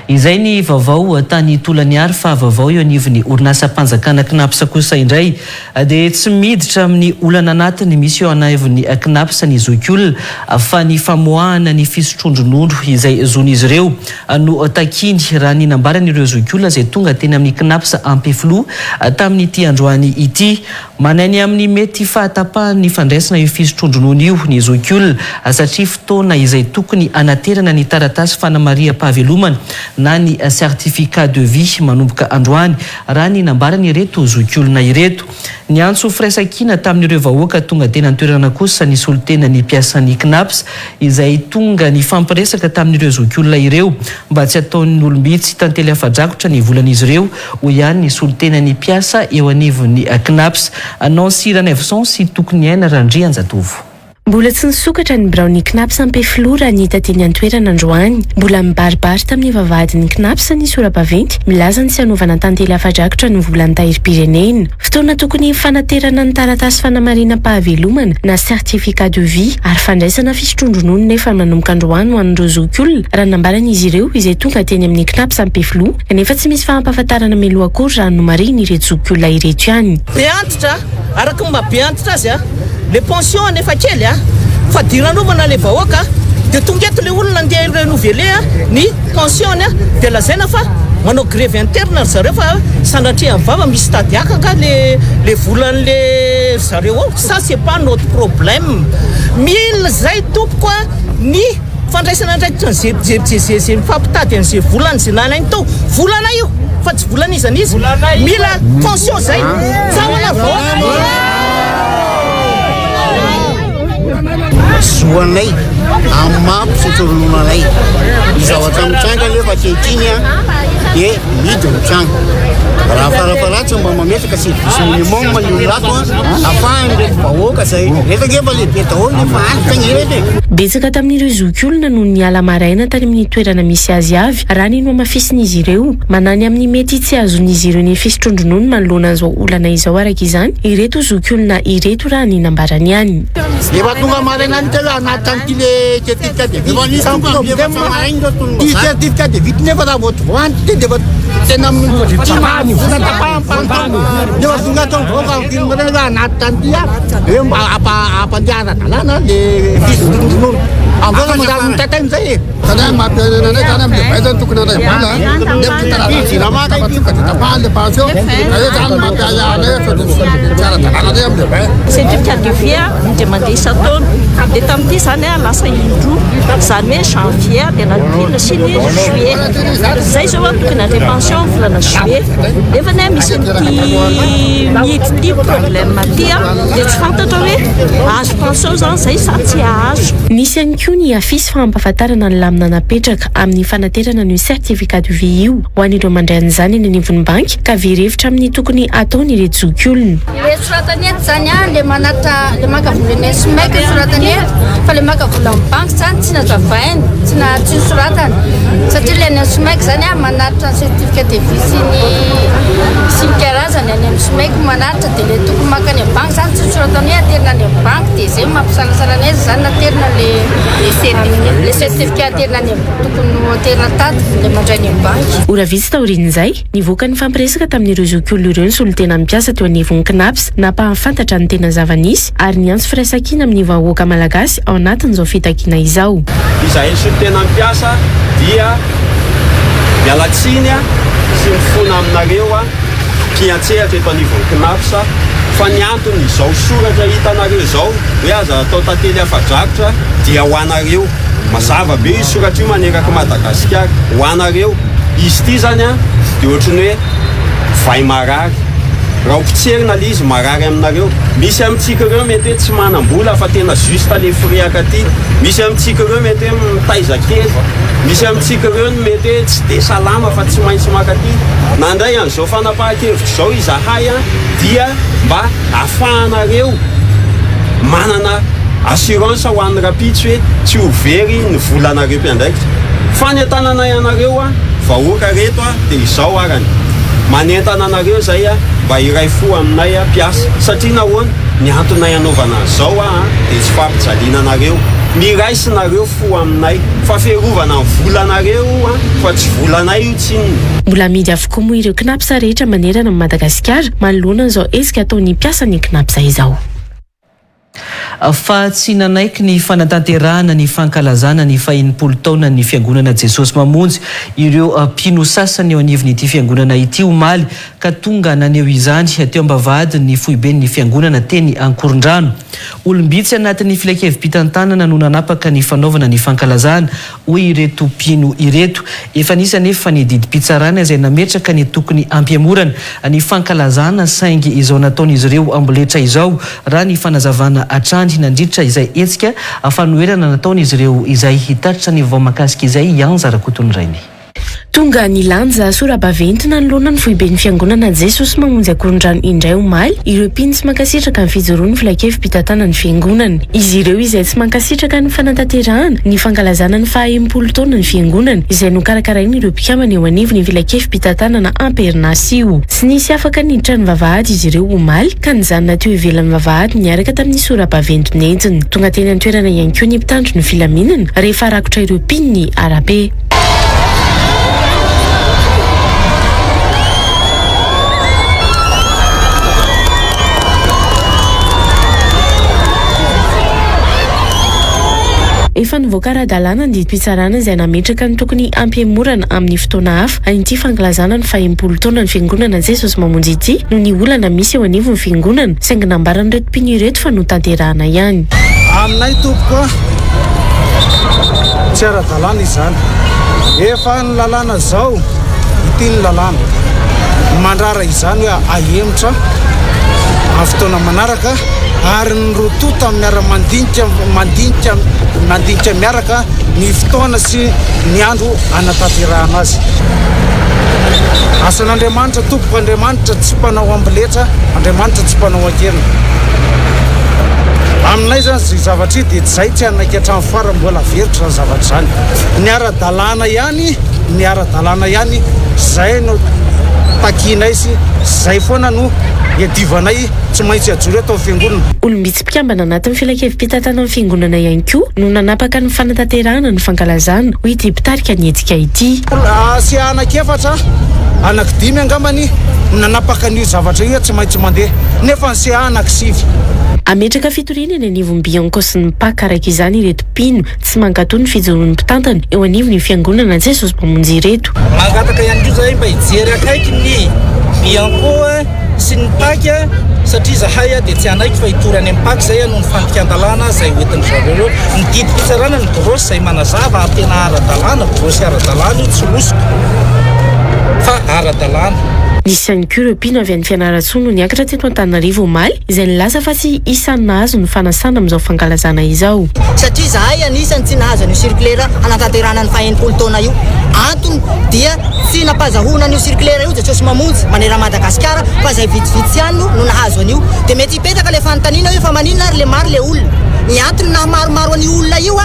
Izay ny vaovao tany Taolaniaro fa vaovao eo anivon'ny orinasa mpanjakana KNAPS kosa indray dia tsy miditra amin'ny olana anatiny misy eo anivon'ny KNAPS ny zokiolona fa ny famoahana ny fisotrondron'ondro izay zon'izy ireo no takiny raha ny nambaran'ireo zokiolona izay tonga teny amin'ny KNAPS Ampefloa tamin'ny ity androany ity. Manany amin'ny mety fahatapahany fandraisana io fisotrondronoana io ny zokiolona satria fotoana izay tokony anaterana ny taratasy fanamariam-pahavelomana na ny certificat de vie manomboka androany raha ny nambarany ireto zokiolona ireto. Ny antso firaisan-kina tamin'ireo vahoaka tonga teny an-toerana kosa ny solitena ny mpiasan'ny KNAPS izay tonga ny fampiresaka tamin'ireo zokiolona ireo mba tsy ataon'ny olombitsy tantely afadrakotra ny volan'izy ireo ho ihany ny solitena ny mpiasa eo anivon'ny KNAPS. Nancy Ranevson sy tokony aina Randrianjatovo. Mbola tsy nisokatra ny Brownie Knaps ampeflora ny hita teny an-toerana androany. Mbola mibaribary tamin'ny vavahadin'ny Knaps ny sora-baventy milaza ny sanovana tantely afa-drakotra ny volan'ny tahirim-pirenena. Fotoana tokony fanaterana ny taratasy fanamarina pahavelomana na certificat de vie ary fandraisana fisotrondronono nefa manomboka androany ho an'ireo zokiolona raha nambaran'izy ireo izay tonga teny amin'ny Knaps ampeflo kanefa tsy misy fahampahafantarana mialoha akory raha nomariny ireto zokiolona ireto ihany. Be antitra araka ny mabe antitra azy le pension anefa kely fa diranovana le vahoaka dia tonga eto le olona andeha renouveler ny pension dia lazaina fa manao grève interne zareo fa sandratrian'ny vava misy tadiakaka le volan'le zareo ça c'est pas notre problème. Mila zay tompoko ny fandraisana ndraikitra zay mifampitady an'izay volana zay nanainy tao volana io fa tsy volana izany izy mila pension zay zahoana vahoaka zoanay amin'ny mapy fisorononanay izavatra mitsanga lefa kehitriny dia midy mitsanga raha farafaratsy mba mametraka service minimum ny lato afahany rehefa vahoaka zay rehefa lehibe daholo nefa antitagny rety. Betsaka tamin'ireo zokiolona no niala maraina tany amin'ny toerana misy azy avy raha ny no mafisiny ireo manany amin'ny mety tsy azon'izy ireo ny fisotrondronono manoloana an'izao olana izao araka izany ireto zokiolona ireto raha ny nambarany ihany. Efa tonga maraina ny telo anaty le certificat de vie certificat de vie nefa raha voanty dia efa tena defa tonga tao voaka raha anaty tany ty hoe mba ampandeharadalàna le fisotrondronono amboka mandrano mitatainy zay zany mampiananay zany amin'ny baizany tokony anay vola nefitarajirama tafatsoka dia tapahany le pension ae zany mampiayanay tiaradalàna zay amin'ny bay certificat de vie dia mandeha isa-taona dia tamin'ity zany lasa indroa zany hoe janvier dia nampina sy ny juillet zay zao tokony ande pension volana juillet nefa ne misy mihidy problème ty dia tsy fantatra hoe azo pension zany zay sa tsy azo. Nisy ihany koa ny afisy fampahafantarana ny lamina napetraka amin'ny fanaterana ny certificat de vie io ho an'ireo mandray an'izany eny anivon'ny banky ka verevitra amin'ny tokony ataony ireto zokiolona. Le soratany eto zany le manatra le maka volanay SMEC soratany eto fa le maka vola amin'ny banky zany tsy nazavainy tsy soratany satria le any SMEC zany manatra certificat de vie sy ny karazany any amin'ny SMEC manatra dia le tokony maka any amin'ny banky zany tsy soratany hoe aterina any amin'ny banky dia zay mampisalasala anay zany naterina le certificat aterina any tokony aterina tady le mandray any amin'ny banky. Ora vitsy taorian'izay nivoaka ny fampiresaka tamin'ireo zokiolona ireo ny solon-tena mipiasa teo anivon'ny Knaps nampahafantatra ny tena zava-nisy ary niantso firaisan-kina amin'ny vahoaka malagasy ao anatin'izao fitakiana izao. Izahay solon-tena mipiasa dia mialatsiny sy mifona aminareo mpiantsehatra eto anivon'ny Knaps fa ny antony izao soratra hitanareo izao hoe aza atao tantely afa-drakotra dia ho anareo mazava be io soratra io maneraka Madagasikara ho anareo izy ity zany dia ohatrany hoe vai marary raha opitserina le izy marary aminareo. Misy amintsika ireo mety hoe tsy manam-bola fa tena juste le friaka ty, misy amintsika ireo mety hoe mitaiza kely, misy amintsika ireo mety hoe tsy de salama fa tsy maintsy makaty. Nandray an'izao fanapahan-kevitra zao izahay dia mba ahafahanareo manana assurance ho an'ny rapitsy hoe tsy ho very ny volanareo mpiandraikitra. Fanentananay anareo vahoaka reto dia izao arany manentana anareo zay mba iray fo aminay mpiasa satria nahoana ny antonay anaovana zao dia tsy fampijaliana anareo miraisinareo fo aminay fa ferovana ny volanareo fa tsy volanay io tsinona. Mbola amidy avokoa moa ireo Knaps rehetra manerana amin'ny Madagasikara manoloana izao ezika ataony mpiasa ny Knaps izao. Fa tsy nanaiky ny fanatanterahana ny fankalazana ny fahinimpolo taona ny fiangonana Jesosy mamonjy ireo mpino sasany eo anivony ity fiangonana ity omaly ka tonga naneo izany teo ambavady ny foiben'ny fiangonana teny Ankorondrano. Olombitsy anatin'ny filakevi-pitantanana no nanapaka ny fanaovana ny fankalazana hoy ireto mpino ireto efa nisany efa ny didim-pitsarana izay nametraka ny tokony ampiamorana ny fankalazana saingy izao nataon'izy ireo amboletra izao raha ny fanazavana atrany nandritra izay etsika fanoerana nataon'izy ireo izay hitaritra ny vao makasika izay ianjara kotony rainy. Tonga ny lanja Sorabaventy nanoloana ny foiben'ny fiangonana Jesosy mamonjy akorondrano indray omaly ireo mpino tsy mankasitraka ny fijoroan'ny filakevim-pitatana ny fiangonana. Izy ireo izay tsy mankasitraka ny fanantanterahana ny fankalazana ny 40 taona ny fiangonana izay nokarakarainy ireo mpikambana eo anivony filakevim-pitatana na Ampernasio. Tsy nisy afaka niditra ny vavahady izy ireo omaly ka nijanona teo ivelan'ny vavahady niaraka tamin'ny Sorabaventy nentina. Tonga teny an-toerana ihany koa ny mpitandro ny filaminana rehefa arakotra ireo mpino ny arabe. Efa nivoaka ara-dalàna ny didim-pitsarana izay nametraka ny tokony ampiamorana amin'ny fotoana hafa an'ity fankalazana ny 40 taona ny fiangonana Jesosy mamonjy ity no ny olana misy eo anivon'ny fiangonana saingy nambarany reto mpino ireto fa notanterahana ihany. Aminay tompoko tsy ara-dalàna izany. Efa ny lalàna zao ity ny lalàna mandrara izany hoe ahemotra amin'ny fotoana manaraka ary ny rotota mandinika miaraka ny fotoana sy ny andro anatanterahana azy. Asan'Andriamanitra tompoko Andriamanitra tsy mpanao ambiletra, Andriamanitra tsy mpanao ankena. Aminay zany zay zavatra dia zay tsy anaiky hatramin'ny farany mbola veritra ny zavatra zany. Ny ara-dalàna ihany zay no takinay sy zay foana no iadivanay tsy maintsy ajoro eto amin'ny fiangonana. Olombitsy mpikambana anatin'ny filakevim-pitatana amin'ny fiangonana ihany koa no nanapaka ny fanatanterahana ny fankalazana ho ity mpitarika ny hetsika ity. Sy anankefatra anankidimy angambany nanapaka an'io zavatra io tsy maintsy mandeha nefa sy anankisivy. Ametraka fitoriana eny anivon'ny Bianco sy ny Paka araka izany ireto mpino tsy mankatoa ny fijoroan'ny mpitantana eo anivon'ny fiangonana Jesosy mamonjy ireto. Mangataka ihany koa zay mba hijery akaiky ny Bianco sy ny Paka satria zahay dia tsy anaiky fa hitorany amin'ny Paka zay no ny fandikan-dalàna zay hoentin'ny zareo ny didim-pitsarana ny grosy zay manazava ary tena ara-dalàna grosy ara-dalàna tsy losoko fa ara-dalàna. Nisy ihany koa ireo mpino avy amin'ny Fianarantsoa no niakatra teto Antananarivo omaly izay nilaza fa tsy isan'ny nahazo ny fanasana amin'izao fankalazana izao. Satria zahay anisany tsy nahazo an'io circulaire anatanterahana ny 40 taona io. Antony dia tsy nampazahona an'io circulaire io Jesosy mamonjy manera Madagasikara fa zay vitsivitsy ihany no nahazo an'io. Dia mety hipetraka le fanontaniana hoe fa maninona ary le maro le olona. Ny antony nahamaromaro an'io olona io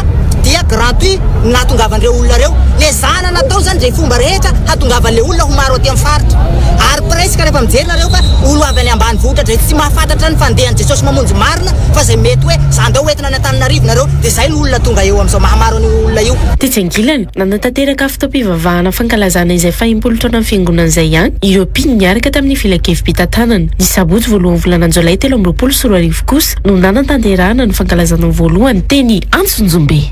dia gratuit nahatongavan'ireo olona reo. Le zana natao zany zay fomba rehetra hahatongavan'le olona ho maro aty amin'ny faritra. Ary presque rehefa mijery nareo fa olo avy any ambanivohitra zay tsy mahafantatra ny fandehan'i Jesosy mamonjy marina fa zay mety hoe zandao entina ny Antananarivo nareo dia zay ny olona tonga eo amin'izao mahamaro ny olona io. Tetsangilany nanatanteraka fotoam-pivavahana fankalazana izay 40 taona ny fiangonana izay ihany ireo mpino niaraka tamin'ny filakevim-pitantanana. Ny sabotsy voalohan'ny volana Jolay 2024 kosa no nanatanterahana ny fankalazana voalohany teny Antsonjombe.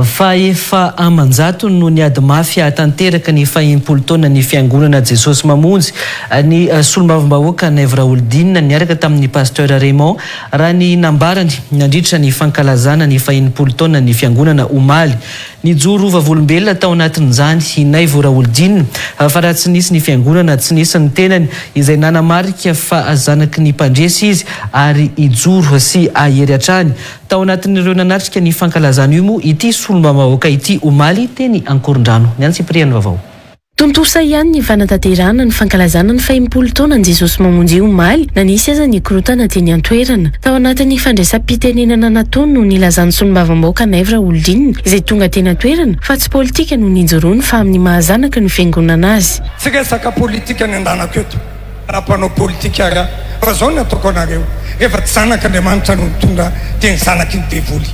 Fa efa amanjato no ny ady mafy atanteraka ny 40 taona ny fiangonana Jesosy mamonjy ny solombavam-bahoaka Nèvre Oldine niaraka tamin'ny pasteur Raymond raha ny nambarany nandritra ny fankalazana ny 40 taona ny fiangonana omaly. Ny joro vavolombelona tao anatin'izany inay Vora Oldine fa raha tsy nisy ny fiangonana tsy nisy ny tenany izay nanamarika fa zanaky ny mpandresy izy ary ijoro sy ahery hatrany. Tao anatin'ireo nanatrika ny fankalazana io moa ity solombavam-bahoaka ity omaly teny Ankorondrano. Ny Antsipriano Vavao. Tontosa ihany ny fanatanterahana ny fankalazana ny 40 taona ny Jesosy mamonjy omaly na nisy aza ny korotana teny an-toerana. Tao anatin'ny fandraisam-pitenenana nataony no nilazan'ny solombavam-bahoaka Nèvre Oldine izay tonga teny an-toerana fa tsy politika no ninjoroany fa amin'ny mahazanaka ny fiangonana azy. Tsy resaka politika ny andanako eto raha mpanao politika raha fa zao ny ataoko anareo efa tsy zanak'Andriamanitra no mitondra teny zanaky ny devoly.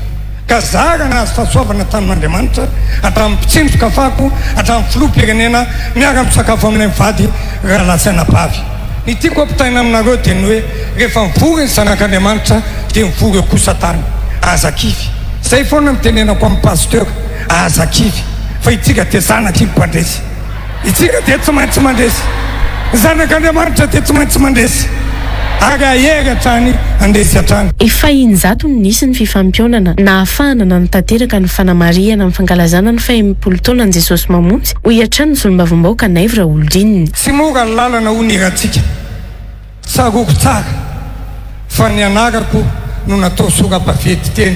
Ka zara nahazo fahasoavana tamin'Andriamanitra hatramin'ny mpitsindroka fako hatramin'ny filoham-pirenena miara misakafo amin'ny vady rahalasaina bavy. Ny tiako ampitaina aminareo dia ny hoe rehefa mivory ny zanak'Andriamanitra dia mivory eo kosa tany. Azakivy zay foana mitenenako amin'ny pasteur azakivy fa itsika dia zanaky ny mpandresy, itsika dia tsy maintsy mandresy, zanak'Andriamanitra dia tsy maintsy mandresy. Efa injato no nisy ny fifampionana na ahafahana nanatanteraka ny fanamariana ny fankalazana ny 40 taona ny Jesosy mamonjy ho hiatrany ny solombavam-bahoaka Nèvre Oldine. Tsy mora ny lalana ho niratsika tsaroko tsara fa ny anarako no natao sora-bavety teny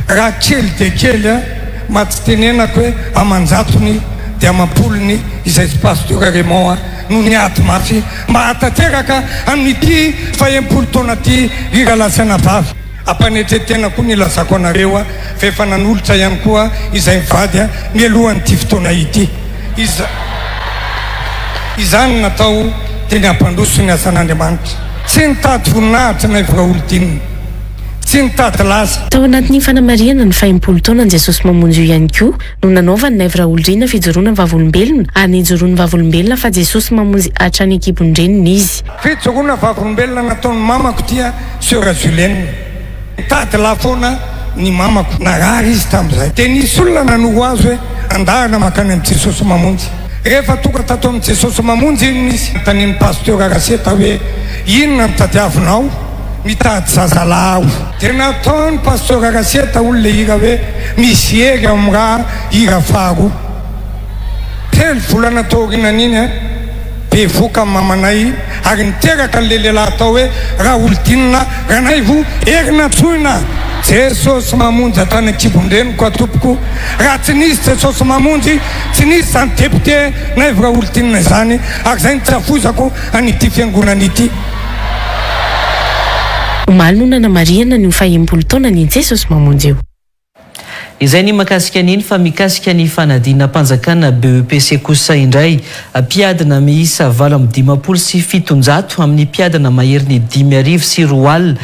raha kely dia kely maty tenenako hoe amanjato ny dia amapolony izay sy pasteur Raymond no niaty mafy mba hatateraka amin'ity fahempolo taona ty iralatsana vavy ampanetretena koa nilazako anareo fa efa nanolotra ihany koa izay mivady mialohan'ity fotoana ity izany natao teny ampandroso ny asan'Andriamanitra tsy nitady voninahitra na ivora olo-tininy tsy nitady lasa tao anatin'ny fanamariana ny fahempolo taona ny Jesosy mamonjy io ihany koa no nanaovany naivra oloriana fijoroana vavolombelona ary nijoroany vavolombelona fa Jesosy mamonjy hatrany ekibondreniny izy fijoroana vavolombelona nataon'ny mamako tia sœur Julene nitady lafoana ny mamako narary izy tamin'izay dia nisy olona nanoro azy hoe andahana makany amin'ny Jesosy mamonjy rehefa tonga tato amin'ny Jesosy mamonjy iny nisy tanin'ny pasteur Araseta hoe inona mitadiavinao mitady zazalahy dia nataony pasteur Araseta olona ira hoe misy hery amin'ny raha ira faharoa telo volana taorinan'iny be voka amin'ny mamanay ary niteraka n'le lehilahy atao hoe raha olo-tinina ranay vo herina tsoina Jesosy mamonjy atany akibondreniko atompoko raha tsy nisy Jesosy mamonjy tsy nisy zany député na ivora olo-tinina zany ary zay nitsafozako an'ity fiangonana ity omaly no nanamariana ny fahempolo taona ny Jesosy mamonjy io izay ny makasika an'iny fa mikasika ny fanadina mpanjakana BEPC kosa indray mpiadana miisa 8,700 amin'ny mpiadana maherin'ny 5,000 sy 4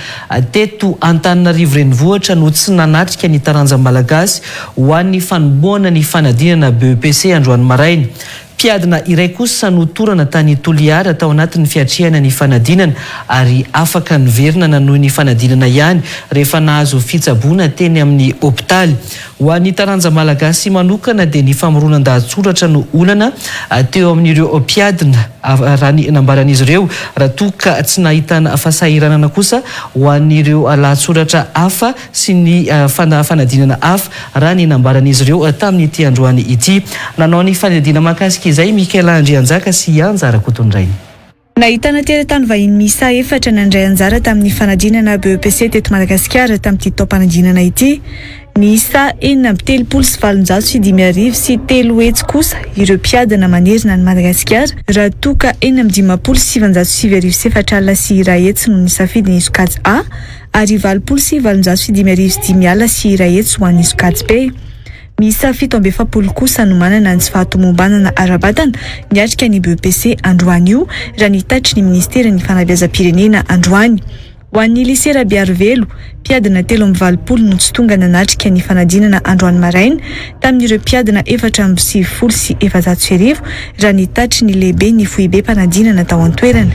teto Antananarivo renivohitra no tsy nanatrika ny taranja malagasy ho an'ny fanombohana ny fanadinana BEPC androany maraina mpiadana iray kosa no torana tany Toliara tao anatin'ny fiatrehana ny fanadinana ary afaka niverina nanohy ny fanadinana ihany rehefa nahazo fitsaboana teny amin'ny hopitaly ho an'ny taranja malagasy manokana dia ny famoronan-dahatsoratra no olana teo amin'ireo mpiadana raha ny nambaran'izy ireo raha toka tsy nahitana fahasahiranana kosa ho an'ireo lahatsoratra hafa sy ny fanadinana hafa raha ny nambaran'izy ireo tamin'ity androany ity nanao ny fanadina makasika izay Mikaela Andrianjaka sy Anjara Kotondrainy nahitana teratany vahiny miisa 4 nandray anjara tamin'ny fanadinana BEPC teto Madagasikara tamin'ity taom-panadinana ity miisa 7,700 sy 5,000 sy 3 hetsy kosa ireo mpiadana manerina ny Madagasikara raha toka 7,704 alina sy 1 hetsy no nisafidy ny sokajy A ary 7,705 alina sy 1 hetsy ho an'ny sokajy B miisa 7,70 kosa no manana ny tsy fahatomombanana ara-batana niatrika ny BEPC androany io raha nitatry ny ministera ny fanabeazam-pirenena androany ho an'ny lycée Rabearivelo mpiadana 3,20 no tsy tonga nanatrika ny fanadinana androany maraina tamin'ireo mpiadana 4,70 sy 700 raha nitatry ny lehibe ny foibe mpanadinana tao an-toerana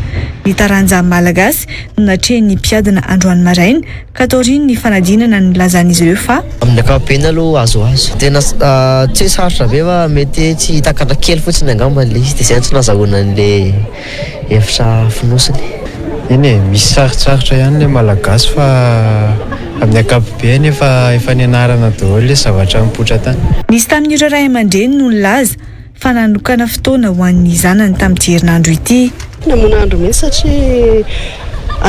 ny taranja malagasy no natrehan'ny mpiadana androany maraina ka taoriny ny fanadinana ny lazan'izy ireo fa amin'ny ankapobeny aloha azoazo tena tsy sarotra be fa mety tsy hitakatra kely fotsiny angamban'le izy dia izay tsy nazahoana an'le hevitra finosiny iny misy sarotsarotra ihany le malagasy fa amin'ny ankapobeny efa nianarana daholo le zavatra mipoitra tany nisy tamin'ireo ray aman-dreny no nilaza fa nanokana fotoana ho an'ny zanany tamin'ity herinandro ity namoana andro mihitsy satria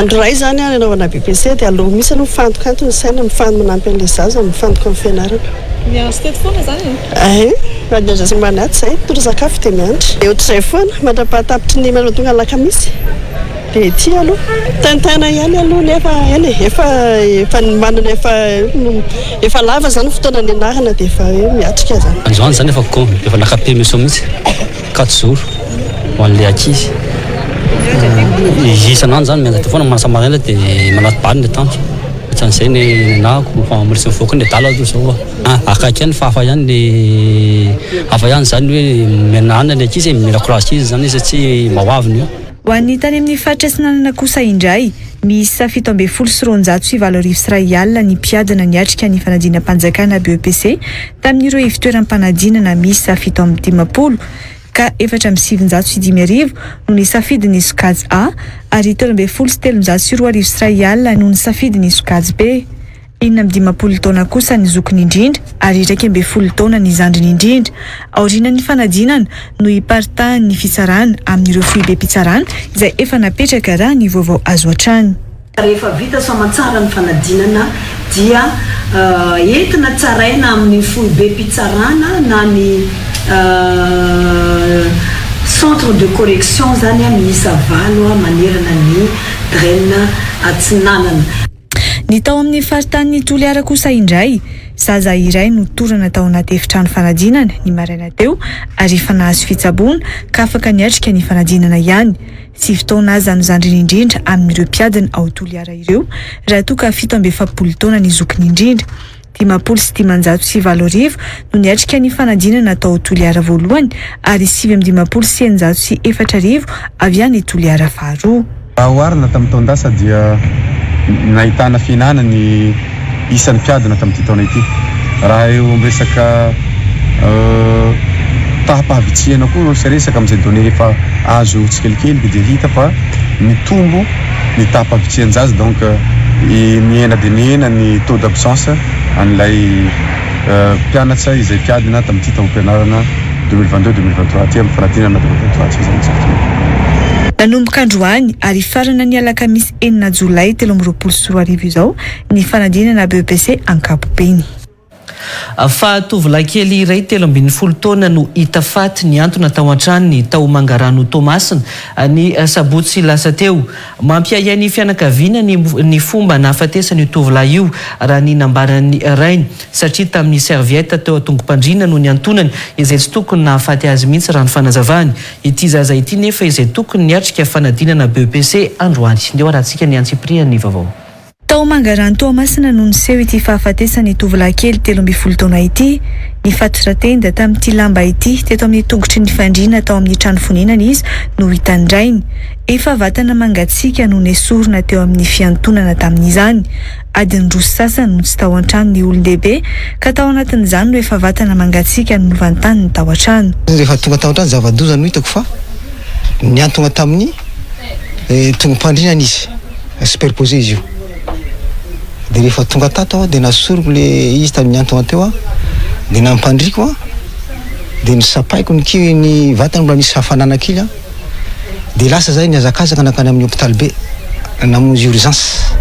andro ray zany anaovana BEPC dia aloha misy aloha mifantoka anto ny saina mifanto manampy an'le zaza mifantoka amin'ny fianarana mianso teto foana zany maniaza manaty zay tora sakafo dia mianatra dia ohatr'izay foana mandrapahatapitry ny manao tonga alakamisy dia ty aloha tanitana ihany aloha nefa eny efa manana efa lava zany fotoana nianarana dia efa hoe miatrika zany androany zany efa lakape miso mihitsy 4 jours ho an'le akizy isan'andro zany mianjata foana manasamaina dia manaty balina tanjo ohatran'izay ny nako famorisy mivoaka ny dala zao akaiky ihany fa hafa ihany le hafa ihany zany hoe menana ny akizy mila courage izy zany izy tsy mahoaviny io ho an'ny tany amin'ny fahatresananana kosa indray miisa 7,907 sy 1 alina ny mpiadana niatrika ny fanadinam-panjakana BEPC tamin'ireo ivitoeram-panadinana miisa 7,10 ka 4,705 no nisafidiny sokajy A ary 3,704 sy 1 alina no nisafidiny sokajy B 15 taona kosa ny zokony indrindra ary 12 taona ny zandriny indrindra aoriana ny fanadinana no hiparitahan'ny ny fitsarana amin'ireo foibe mpitsarana izay efa napetraka raha ny vaovao azo hatrany rehefa vita soamantsara ny fanadinana dia entina tsaraina amin'ny foibe mpitsarana na ny centre de correction zany miisa valo manerana ny draine Atsinanana. Ny tao amin'ny faritany Toliara kosa indray zaza iray no torana tao anaty efitrano fanadinana ny maraina teo ary efa nahazo fitsaboana ka afaka niatrika ny fanadinana ihany. Sy fotoana azy anozandriny indrindra amin'ireo mpiadina ao Toliara ireo raha toa ka 7 taona ny zokiny indrindra. 597 no niatrika ny fanadinana tao Toliara voalohany ary 594 avy any Toliara faharoa. Oarina tamin'ny taondasa dia nahitana fihinana ny isan'ny mpiadina tamin'ity taona ity. Raha eo amresaka tahapahavitsihana koa no resaka amin'izay donné efa azo tsikelikely dia hita fa mitombo ny tahapahavitsihana-jazy donc miena dia miena ny taux d'absence an'ilay mpianatra izay mpiadina tamin'ity taom-pianarana 2022-2023 aty amin'ny fanadinana 2023 nanomboka androany ary farana ny alakamisy 9 Jolay 2024 izao ny fanadinana BEPC ankapobeny. Fa tovolahy kely iray 17 taona no hita faty ny antony tao an-trano ny tao Mangarano Tomasina ny sabotsy lasa teo. Mampiayay ny fianakaviana ny fomba nahafatesany tovolahy io raha ny nambarany rainy satria tamin'ny serviette teo atongom-pandriana no ny antonany izay tsy tokony nahafaty azy mihitsy raha ny fanazavany. Ity zaza ity nefa izay tokony niatrika fanadinana BEPC androany. Ndeo rahantsika ny Antsipriana ny vaovao. Tao Mangarano Tomasina no niseho ity fahafatesany tovolahy kely 17 taona ity ny fatotra tenda tamin'ity lamba ity teto amin'ny tongotry ny fandriana tao amin'ny trano fonenana izy no hitandrainy. Efa vatana mangatsika no nesorina teo amin'ny fiantonana tamin'izany. Adiny roa sasany no tsy tao an-trano ny olon-dehibe ka tao anatin'izany no efa vatana mangatsika no novantany ny tao an-trano. Rehefa tonga tao an-trano zava-doza no hitako fa niantona tamin'ny tongom-pandriana izy superposé izy io. Dia rehefa tonga tato dia nasoroko le izy tamin'ny antona teo dia nampandriko dia nisapaiko ny vatany mbola misy hafanana kely dia lasa zay niazakazaka nakany amin'ny hôpital be namonjy urgence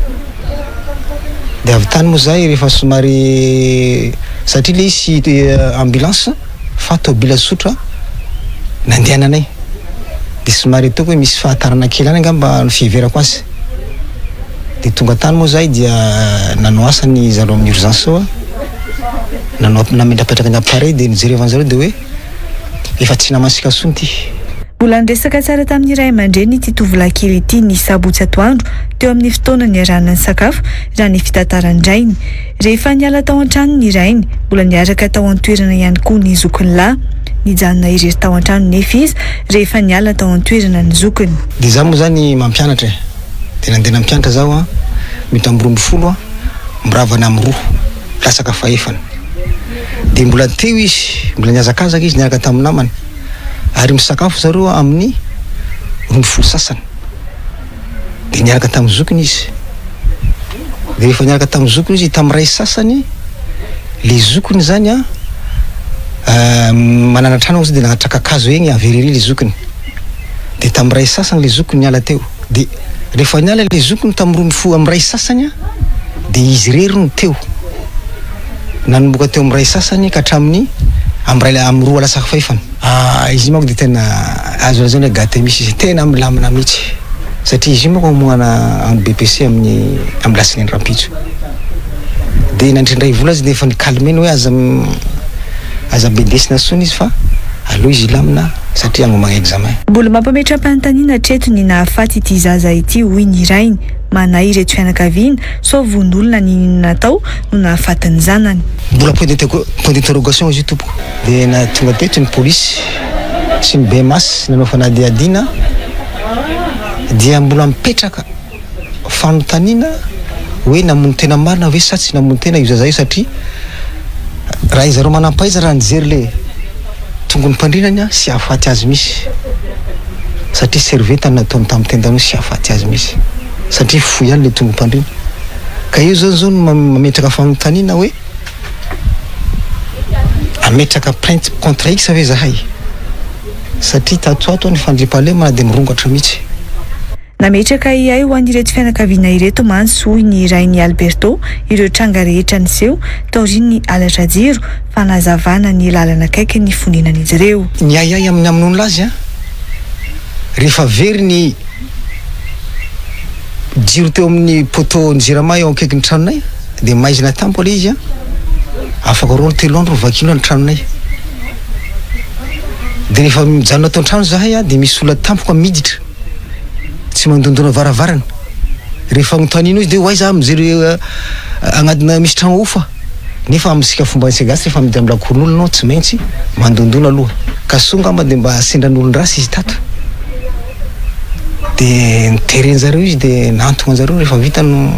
dia avy tany moa zay rehefa somary satria le izy ambulance fa tobila sotra nandehananay dia somary ataoko hoe misy fahatarana kely any angamba no fiheverako azy. Dia tonga tany moa zay dia nanao asany zareo amin'ny urgence ao nametrapetraka ny appareil dia nijerevan'zareo dia hoe efa tsy namasika sony ity. Mbola niresaka tsara tamin'ny ray aman-dreny ity tovolahy kely ity ny sabotsy atoandro teo amin'ny fotoana ny arahana ny sakafo raha ny fitantaran-drainy. Rehefa niala tao an-trano ny rainy mbola niaraka tao an-toerana ihany koa ny zokiny lahy. Nijanona irery tao an-trano nefa izy rehefa niala tao an-toerana ny zokiny. Dia zaho moa zany mampianatra dia nandeha nampianatra zaho mety amin'ny 12 miravana amin'ny 2 lasaka fahefana. Dia mbola teo izy mbola niazakazaka izy niaraka tamin'ny namany ary misakafo zareo amin'ny 20 sasany dia niaraka tamin'ny zokiny izy. Dia rehefa niaraka tamin'ny zokiny izy tamin'ny ray sasany le zokiny zany manana trano izy dia nagnatra kakazo egny averery le zokiny. Dia tamin'ny ray sasany le zokiny niala teo. Dia rehefa niala le zokiny tamin'ny 20 amin'ny ray sasany dia izy rery no teo nanomboka teo amin'ny ray sasany ka hatramin'ny amin'ny 2 lasaka fahefana. Izy manko dia tena azo lazana hoe gâté misy izy tena milamina mihitsy satria izy manko moana amin'ny BEPC amin'ny lasiny ny rampitso. Dia nandrindray vola izy dia efa nikalmeny hoe aza bedesina sony izy fa aloha izy lamina satria agnomagna examen. Mbola mampametra-panontaniana hatreto ny nahafaty ity zaza ity hoy ny rainy manay ireto fianakaviana sao von'olona ny natao no nahafaty ny zanany. Mbola point d'interrogation izy io tompoko. Dia na tonga teto ny polisy sy ny BMAS nanao fanadihadiana dia mbola mipetraka fanontaniana hoe namono tena marina ve sa tsy namono tena io zaza io satria raha izareo manampaiza raha nijery le tongony mpandrinany sy hahafaty azy misy satria serveta nataony tamin'ny tendano sy hahafaty azy misy satria foy ihany le tongony mpandrina ka io zao no mametraka fanontaniana hoe ametraka plainte contre x ve zahay satria tatoato ny fandriam-pahalemana dia mirongatra mihitsy. nametraka iay ho an'ireto fianakaviana ireto mantsoy ny rainy Alberto ireo tranga rehetra niseho taoriny alatra jiro fanazavana ny lalana akaiky ny foninan'izy ireo. Ny ayay amin'ny amin'ony lazy rehefa very ny jiro teo amin'ny poto ny jirama eo akaiky ny tranonay dia maizina tampo le izy afaka roa ny 3 andro vakilo ny tranonay. Dia rehefa mijanona tao an-trano zahay dia misy olona tampoka miditra tsy mandondona varavarana. Rehefa agnontaniana izy dia hoaiza amin'izay agnatina misy trano ofa nefa amin'sika fomba nsegasy rehefa midy amin'ny lakoron'olo anao tsy maintsy mandondona aloha ka songamba dia mba sendran'olon-drasy izy tato dia niteren'zareo izy dia nantogna an'zareo rehefa vita no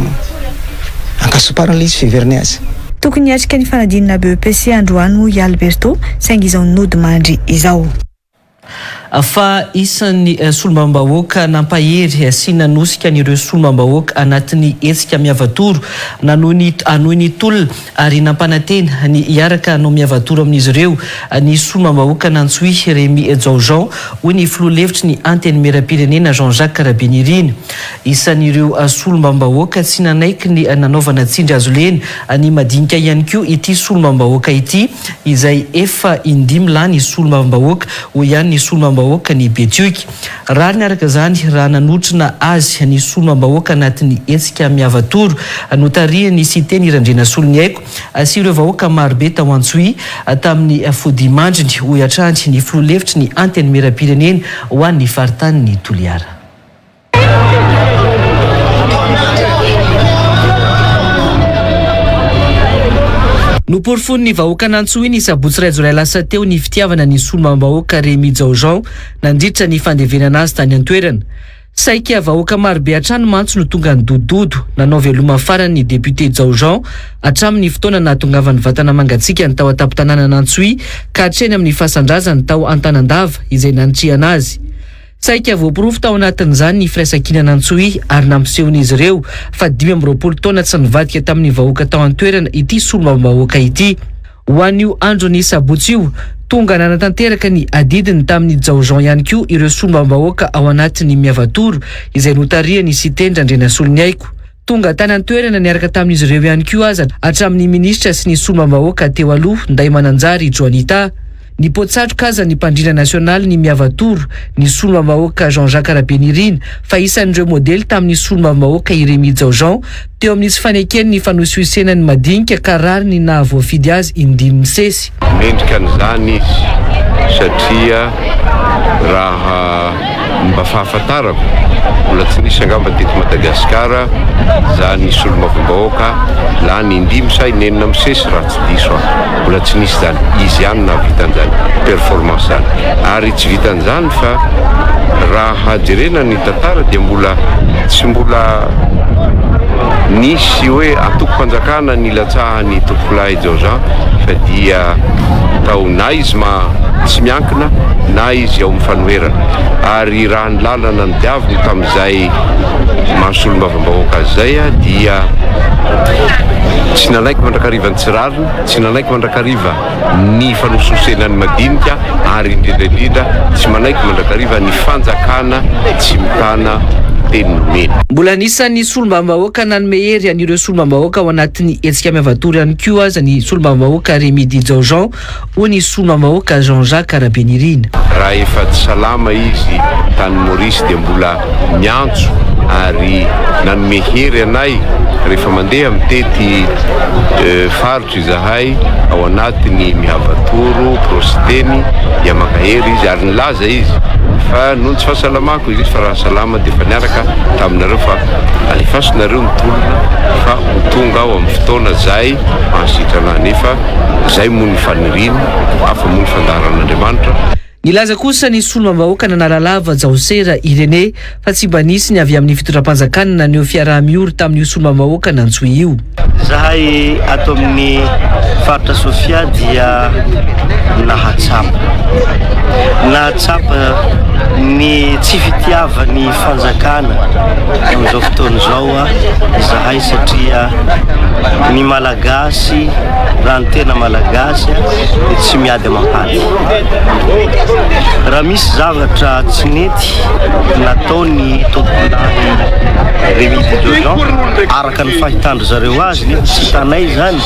ankasoparan'le izy fiverne azy. Tokony hiatrika ny fanadinana BEPC androany moa i Alberto saingy izao nody mandry izao. Fa isan'ny solomam-bahoaka nampahery sy nanosika an'ireo solomam-bahoaka anatin'ny hetsika miavatoro anohy ny tolona ary nampanantena ny hiaraka anao miavatoro amin'izy ireo ny solomam-bahoaka nantsoy Rémy Jaojean hoy ny filoha-hevitry ny antenimieram-pirenena Jean-Jacques Rabenirin. Isan'ireo solomam-bahoaka tsy nanaiky ny nanaovana tsindry azo lena ny madinika ihany koa ity solomam-bahoaka ity izay efa indimy lany solomam-bahoaka ho ihany ny solomam-bahoaka ny Betioky. Raha niaraka zany raha nanotrina azy ny solomam-bahoaka anatin'ny hetsika miavatoro notariany siteny Irandrena Solony Haiko sy ireo vahoaka marobe tao Antsoy tamin'ny fodimandriny ho iatrany ny filoha-hevitry ny antenimieram-pirenena ho an'ny faritany Toliara. Noporifon'ny ny vahoaka n'Antsoy ny sabotsy iray jolay lasa teo ny fitiavana ny solomam-bahoaka Rémy Jaojean nandritra ny fandevenana azy tany an-toerana. Saika vahoaka marobe hatrany mantso no tonga ny dododo nanao veloma farany ny député Jaojean hatramin'ny fotoana nahatongavany vatana mangatsika ny tao atapon-tanàna n'Antsoy ka hatreny amin'ny fasan-drazany tao Antanandava izay nanitrihana azy. Saika voaporofo tao anatin'izany ny firaisan-kina n'Antsoy ary nampisehon'izy ireo fa 20 taona tsy nivadika tamin'ny vahoaka tao an-toerana ity solomam-bahoaka ity. Ho an'io andro ny sabotsy io tonga nanatanteraka ny adidiny tamin'ny Jaojean ihany koa ireo solomam-bahoaka ao anatin'ny miavatoro izay notariany siteny Irandrena Solony Haiko. Tonga tany an-toerana niaraka tamin'izy ireo ihany koa aza hatramin'ny minisitra sy ny solomam-bahoaka teo aloha Nday Mananjary Joanita. Ny potsatro aza ny mpandrina nasionaly ny miavatoro ny solomam-bahoaka Jean-Jacques Rabenirin fa isan'ireo modely tamin'ny solomam-bahoaka Rémy Jaojean teo amin'isy fanekeny ny fanosihosena ny madinika ka rary ny nahavoafidy azy indimy misesy. Mendrika an'izany izy satria raha mba fahafantarako mbola tsy nisy angamba teto Madagasikara zany solomam-bahoaka lany indimy sa inenina misesy raha tsy diso mbola tsy nisy zany izy ihany na vitan'izany performance zany ary tsy vitan'izany fa raha jerena ny tantara dia mbola nisy hoe atoko-panjakana ny latsahany tompolahy Jaojean fa dia tao na izy tsy miankina na izy ao amin'ny fanoherana ary raha ny lalana ny diaviny tamin'izay mahasolomam-bahoaka azy zay dia tsy nanaiky mandrakariva ny tsirariny tsy nanaiky mandrakariva ny fanososena ny madinika ary indrindraindrindra tsy manaiky mandrakariva ny fanjakana tsy mitana mbola nisan'ny solomam-bahoaka nanome hery an'ireo solomam-bahoaka ao anatin'ny hetsika miavatoro ihany koa aza ny solomam-bahoaka Rémy Jaojean hoy ny solomam-bahoaka Jean-Jacques Rabenirin. Raha efa tsy salama izy tany Maurice dia mbola miantso ary nanome hery anay rehefa mandeha mitety faritra izahay ao anatiny miavatoro prositeny dia makahery izy ary nilaza izy fa noho tsy fahasalamako izy fa raha salama dia fa niaraka taminareo fa alefasonareo mitolona fa tonga ao amin'ny fotoana zay mahasitrana nefa zay moa ny fanirina afa moa ny fandaharan'Andriamanitra. Nilaza kosa ny solomam-bahoaka nanalalava Jaosera Irene fa tsy mba nisy ny avy amin'ny fitondram-panjakana naneo fiaraha-miory tamin'io solomam-bahoaka n'Antsoy io. Zahay ato amin'ny faritra Sofia dia nahatsapa ny tsy fitiavany fanjakana amin'izao fotoana izao zahay satria ny malagasy raha ny tena malagasy dia tsy miady mampaty raha misy zavatra tsy nety nataony tompolahy Remedy Diogan araka ny fahitandro zareo azy nefa tsy tanay zany.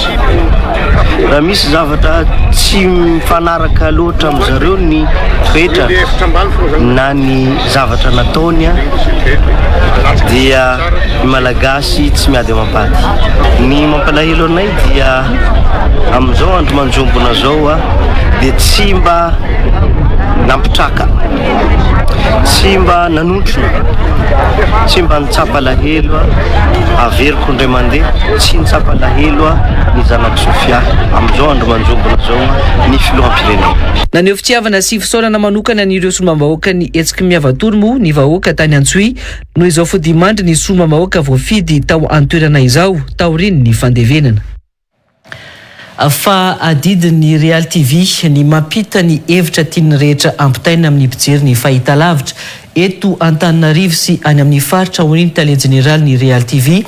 Raha misy zavatra tsy mifanaraka loatra amin'zareo ny toetra na ny zavatra nataony dia ny malagasy tsy miady mampaty. Ny mampalahelo anay dia amin'izao andro manjombona zao dia tsy mba nampitraka, tsy mba nanontrona, tsy mba nitsapa lahelo averiko indray mandeha, tsy nitsapa lahelo ny zanako Sofia amin'izao andro manjombona zao ny filoham-pirenena. Naneho fitiavana sy fisaorana manokana n'ireo solombavam-bahoaka ny hetsiky miavatory moa ny vahoaka tany Antsoy noho izao fodimandry ny solombavam-bahoaka voafidy tao an-toerana izao taoriny ny fandevenana. Fa adidin'ny Real TV ny mampita ny hevitra tiany rehetra ampitaina amin'ny mpijery ny fahitalavitra eto Antananarivo sy any amin'ny faritra aorian'ny tale general ny Real TV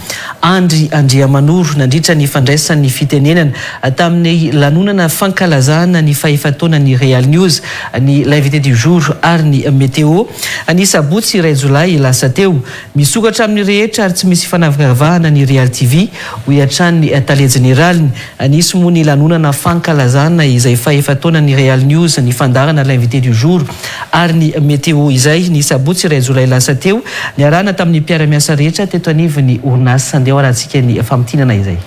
Andry Andriamanoro nandritra ny fandraisan'ny fitenenana tamin'ny lanonana fankalazana ny fahefataona ny Real News ny l'invité du jour ary ny météo ny sabotsy iray jolay lasa teo misokatra amin'ny rehetra ary tsy misy fanavakavahana ny Real TV ho iatran'ny tale general nisy moa ny lanonana fankalazana izay fahefataona ny Real News ny fandarana l'invité du jour ary ny météo izay ny sabotsy iray jolay lasa teo ny arahana tamin'ny mpiara-miasa rehetra teto anivon'ny orinasa andeha arahantsika ny famtinana izay.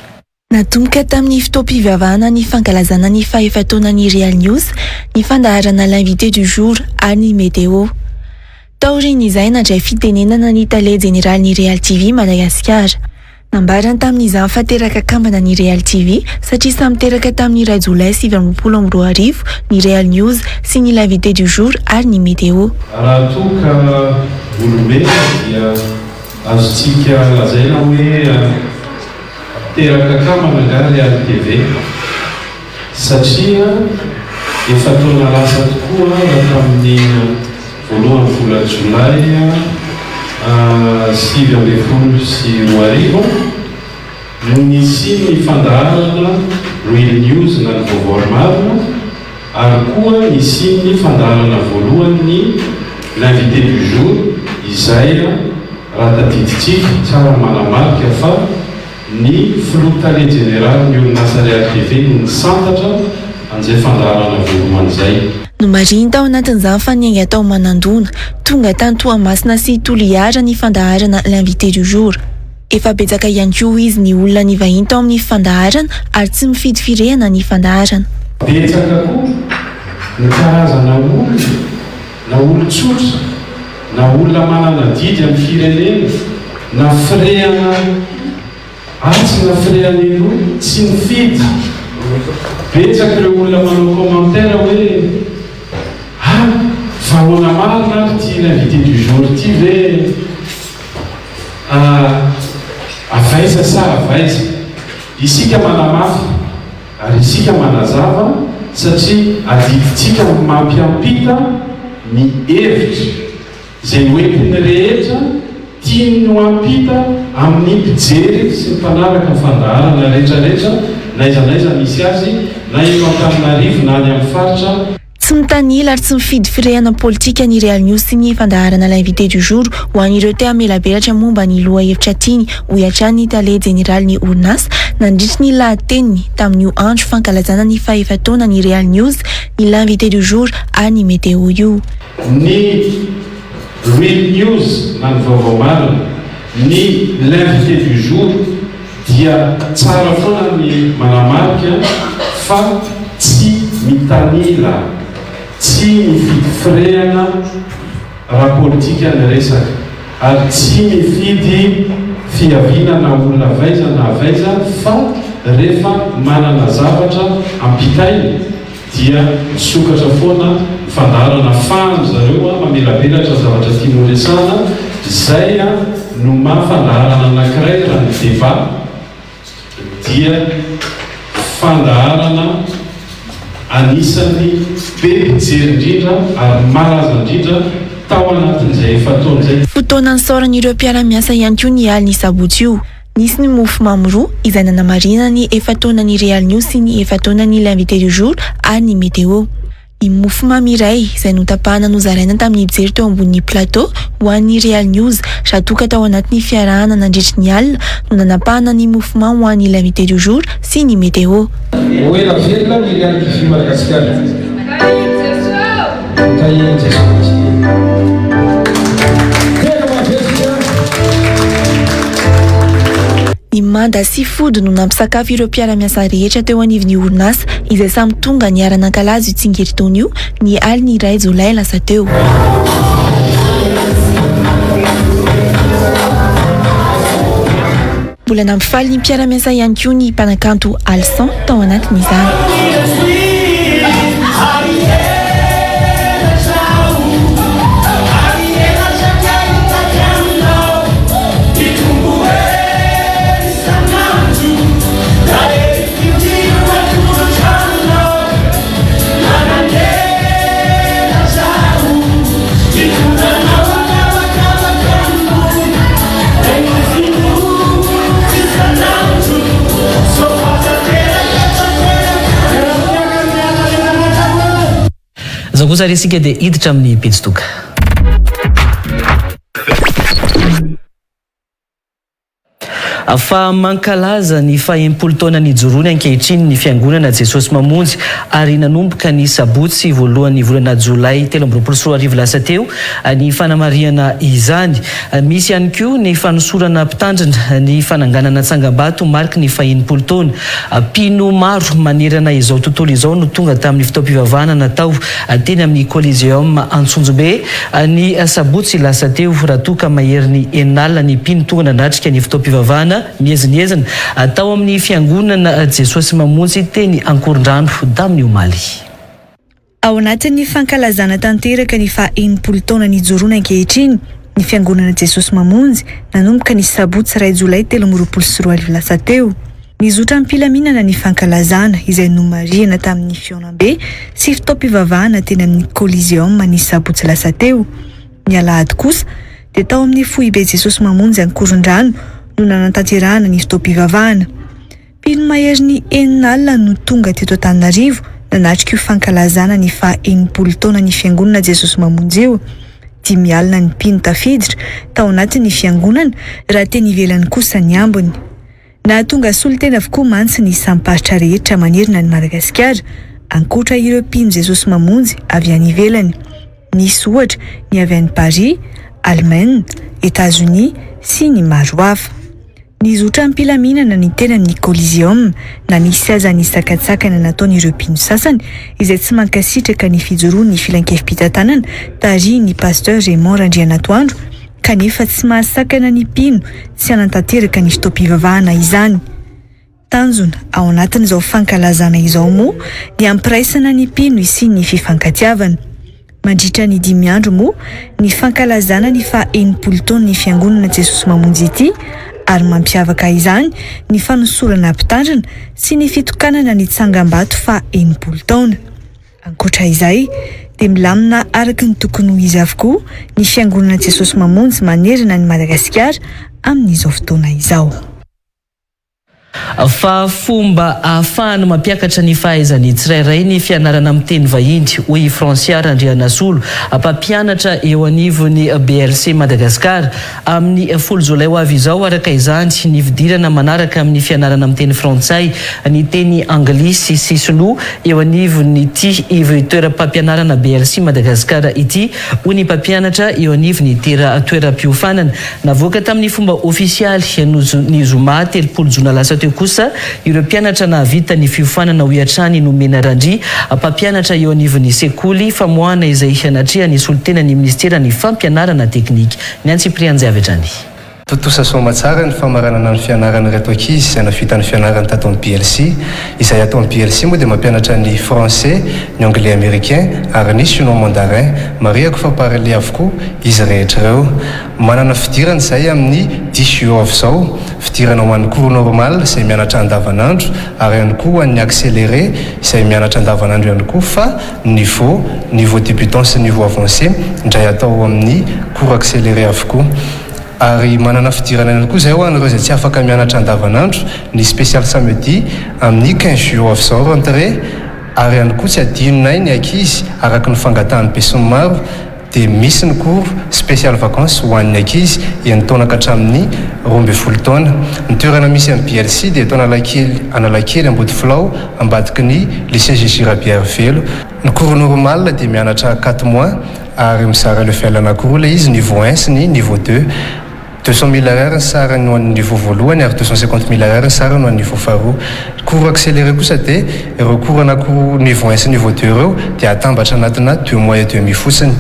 Natomboka tamin'ny fotoam-pivavahana ny fankalazana ny fahefataona ny Real News ny fandaharana l'invité du jour ary ny météo. Taorin'izay nandray fitenenana ny tale general ny Real TV Madagasikara. Nambarana tamin'izany fateraka kambana ny Real TV satria samy teraka tamin'ny iray jolay 2024 ny Real News sy ny l'invité du jour ary ny météo. Raha toka olombelona dia azontsika lazaina hoe teraka kambana nga Real TV satria efa taona lasa tokoa raha tamin'ny voalohany vola jolay 2024 no nisy ny fandaharana Real News na ny vaovao marina ary koa nisy ny fandaharana voalohany l'invité du jour izay raha tadiditsika tsara manamarika fa ny filoha-tale general ny orinasa Real TV no nisantatra an'izay fandaharana voalohany izay. No mariny tao anatin'izany fa niainga atao manandona tonga tany Toamasina sy Toliara ny fandaharana l'invité du jour. Efa betsaka ihany koa izy ny olona ny vahiny tao amin'ny fandaharana ary tsy mifidy firehana ny fandaharana. Betsaka koa ny karazana olona na olon-tsotra na olona manana didy amin'ny firenena na firehana atsy na firehana eroa tsy mifidy. Betsaka ireo olona manao commentaire hoe vahoana marina ary ty l'invité du jour ty ve avaiza sa avaiza. Isika manamafy ary isika manazava satria adiditsika mampiampita ny hevitra izay hoentiny rehetra tiany no ampita amin'ny mpijery sy ny mpanaraka fandaharana rehetrarehetra na iza misy azy na eto Antananarivo na any amin'ny faritra. Tsy mitanila ary tsy mifidy firehana politika ny Real News sy ny fandaharana l'invité du jour ho an'ireo te amelabelatra momba ny loha hevitra tiany ho iatran'ny tale general ny orinasa nandritry ny lahateniny tamin'io andro fankalazana ny fahefataona ny Real News ny l'invité du jour ary ny météo io. Ny Real News na ny vaovao marina ny l'invité du jour dia tsara foana ny manamarika fa tsy mitanila tsy mifidy firehana raha politika ny resaka ary tsy mifidy fiaviana na olona vaiza na avaiza fa rehefa manana zavatra ampitainy dia misokatra foana fandaharana fahany zareo mamelabelatra zavatra tiany resana zay no mahafandaharana anankiray raha ny débat dia fandaharana anisany be mpijery indrindra ary malaza indrindra tao anatin'izay fataon'izay. Fotoana nisaoran'ireo mpiara-miasa ihany koa ny aly ny sabotsy io. Nisy ny mofo mamy roa izay nanamarina ny efataona ny Real News sy ny efataona ny l'invité du jour ary ny météo. I mofomamy iray izay notapahana nozaraina tamin'ny mijery teo ambony plateau ho an'ny Real News satoka tao anatin'ny fiarahana nandritry ny alina no nanapahana ny mofomamy ho an'ny lamité du jour sy ny météo. Oela velona ny Real TV Madagasikara. Ny Manda Seafood no nampisakafo ireo mpiara-miasa rehetra teo anivon'ny orinasa izay samy tonga niara-nankalaza io tsingery-taona io ny aliny iray Jolay lasa teo. Mbola nampifaly ny mpiara-miasa ihany koa ny mpanakanto Alsan tao anatin'izany. Kosa resika dia hiditra amin'ny pejitoka. Fa mankalaza ny fahempolo taona ny jorony ankehitriny ny fiangonana Jesosy Mamonjy ary nanomboka ny sabotsy voalohan'ny volana Jolay 2024 lasa teo ny fanamariana izany. Misy ihany koa ny fanosorana mpitandrina ny fananganana Tsangabato mariky ny fahenimpolo taona. Pino maro manerana izao tontolo izao no tonga tamin'ny fitaom-pivavahana natao teny amin'ny Coliseum Antsonjombe. Ny sabotsy lasa teo ratoka mahery ny enalina ny pino tonga nandratrika ny fitaom-pivavahana mieziniezina atao amin'ny fiangonana Jesosy Mamonjy teny Ankorondrano damin'ny omaly. Ao anatin'ny fankalazana tanteraka ny fahenimpolo taona ny jorona ankehitriny ny fiangonana Jesosy Mamonjy nanomboka ny sabotsy 2 Jolay 2024 lasa teo. Nizotra ampilaminana ny fankalazana izay nomariana tamin'ny Fionambe sy fitaom-pivavahana teny amin'ny Coliseum ny sabotsy lasa teo. Ny alahady kosa dia tao amin'ny foibe Jesosy Mamonjy Ankorondrano no nanantanterahana ny fitaom-pivavahana. Pino mahery ny enina no tonga teto Antananarivo nanatrika io fankalazana ny fahenimpolo taona ny fiangonana Jesosy Mamonjy io. 5 alina ny pino tafiditra tao anatin'ny fiangonana raha teny ivelany kosa ny ambony. Nahatonga solitena avokoa mantsy ny samparitra rehetra manerana ny Madagasikara ankoatra ireo pino Jesosy Mamonjy avy any ivelany. Nisy ohatra ny avy any Paris, Allemagne, États-Unis sy ny maro hafa. Nizotra ampilaminana ny tena ny Coliseum na nisy aza ny sakatsakana nataon'ireo pino sasany izay tsy mankasitraka ny fijoroan'ny filankevim-pitantanana tary ny pasteur Raymond Randrianatoandro kanefa tsy mahasakana ny pino tsy hanantanteraka ny fitaom-pivavahana izany. Tanjona ao anatin'izao fankalazana izao moa ny ampiraisana ny pino isiany ny fifankatiavana. Mandritra ny 5 andro moa ny fankalazana ny fahenimpolo taona ny fiangonana Jesosy Mamonjy ity ary mampiavaka izany ny fanosorana mpitandrina sy ny fitokanana ny Tsangambato fahenimpolo taona. Ankoatra izay dia milamina araka ny tokony ho izy avokoa ny fiangonana Jesosy Mamonjy manerana ny Madagasikara amin'izao fotoana izao. Fa fomba ahafahana mampiakatra ny fahaizany tsirairay ny fianarana amin'ny teny vahiny hoy Franciara Andrianasolo mpampianatra eo anivon'ny BLC Madagasikara amin'ny 10 Jolay ho avy izao. Araka izany ny fidirana manaraka amin'ny fianarana amin'ny teny frantsay ny teny anglisy sy sinoa eo anivon'ny ity toeram-pampianarana BLC Madagasikara ity hoy ny mpampianatra eo anivon'ny toeram-piofanana. Navoaka tamin'ny fomba ofisialy ny zoma 3 Jona lasa teo kosa ireo mpianatra nahavita ny fiofanana ho iatrany nomena randry mpampianatra eo anivon'ny sekoly famoahana izay hianatria ny solitena ny ministera ny fampianarana teknika ny Antsiprianjay avetrany. Totosa soma tsara ny famaranana ny fianarana reto ankizy izay navita ny fianarana tato amin'ny BLC. Izay atao amin'ny BLC moa dia mampianatra ny français, ny anglais américain ary ny chinois mandarin. Mariako fa parler avokoa izy rehetra ireo. Manana fidirana izay amin'ny 10 jours izao. Fidirana ho an'ny cours normal izay mianatra andavanandro ary ihany koa an'ny accéléré izay mianatra andavanandro ihany koa fa niveau débutant sy niveau avancé indray atao amin'ny cours accéléré avokoa. Ary manana fidirana ihany koa izay ho an'ireo izay tsy afaka mianatra andavanandro ny spécial samedi amin'ny 15 jours izao rentrée ary ihany koa tsy adinonay ny ankizy araka ny fangatahany be sy ny maro dia misy ny cours spécial vacances ho an'ny ankizy en'ny taona ka hatramin'ny 12 taona. Ny toerana misy amin'ny BLC dia eto Analakely Ambodifilao ambadiky ny lycée Jésus Rabière Velo. Ny cours normal dia mianatra 4 mois ary mizara le fiailana anankiroa ilay izy niveau 1 sy ny niveau 2. 200 000 AR ny sarany ho an'ny niveau voalohany ary 250 000 AR ny sarany ho an'ny niveau faharoa. Cours accéléré kosa dia ireo cours anankiroa niveau 1 sy niveau 2 ireo dia atambatra anatina 2 mois et demi fotsiny.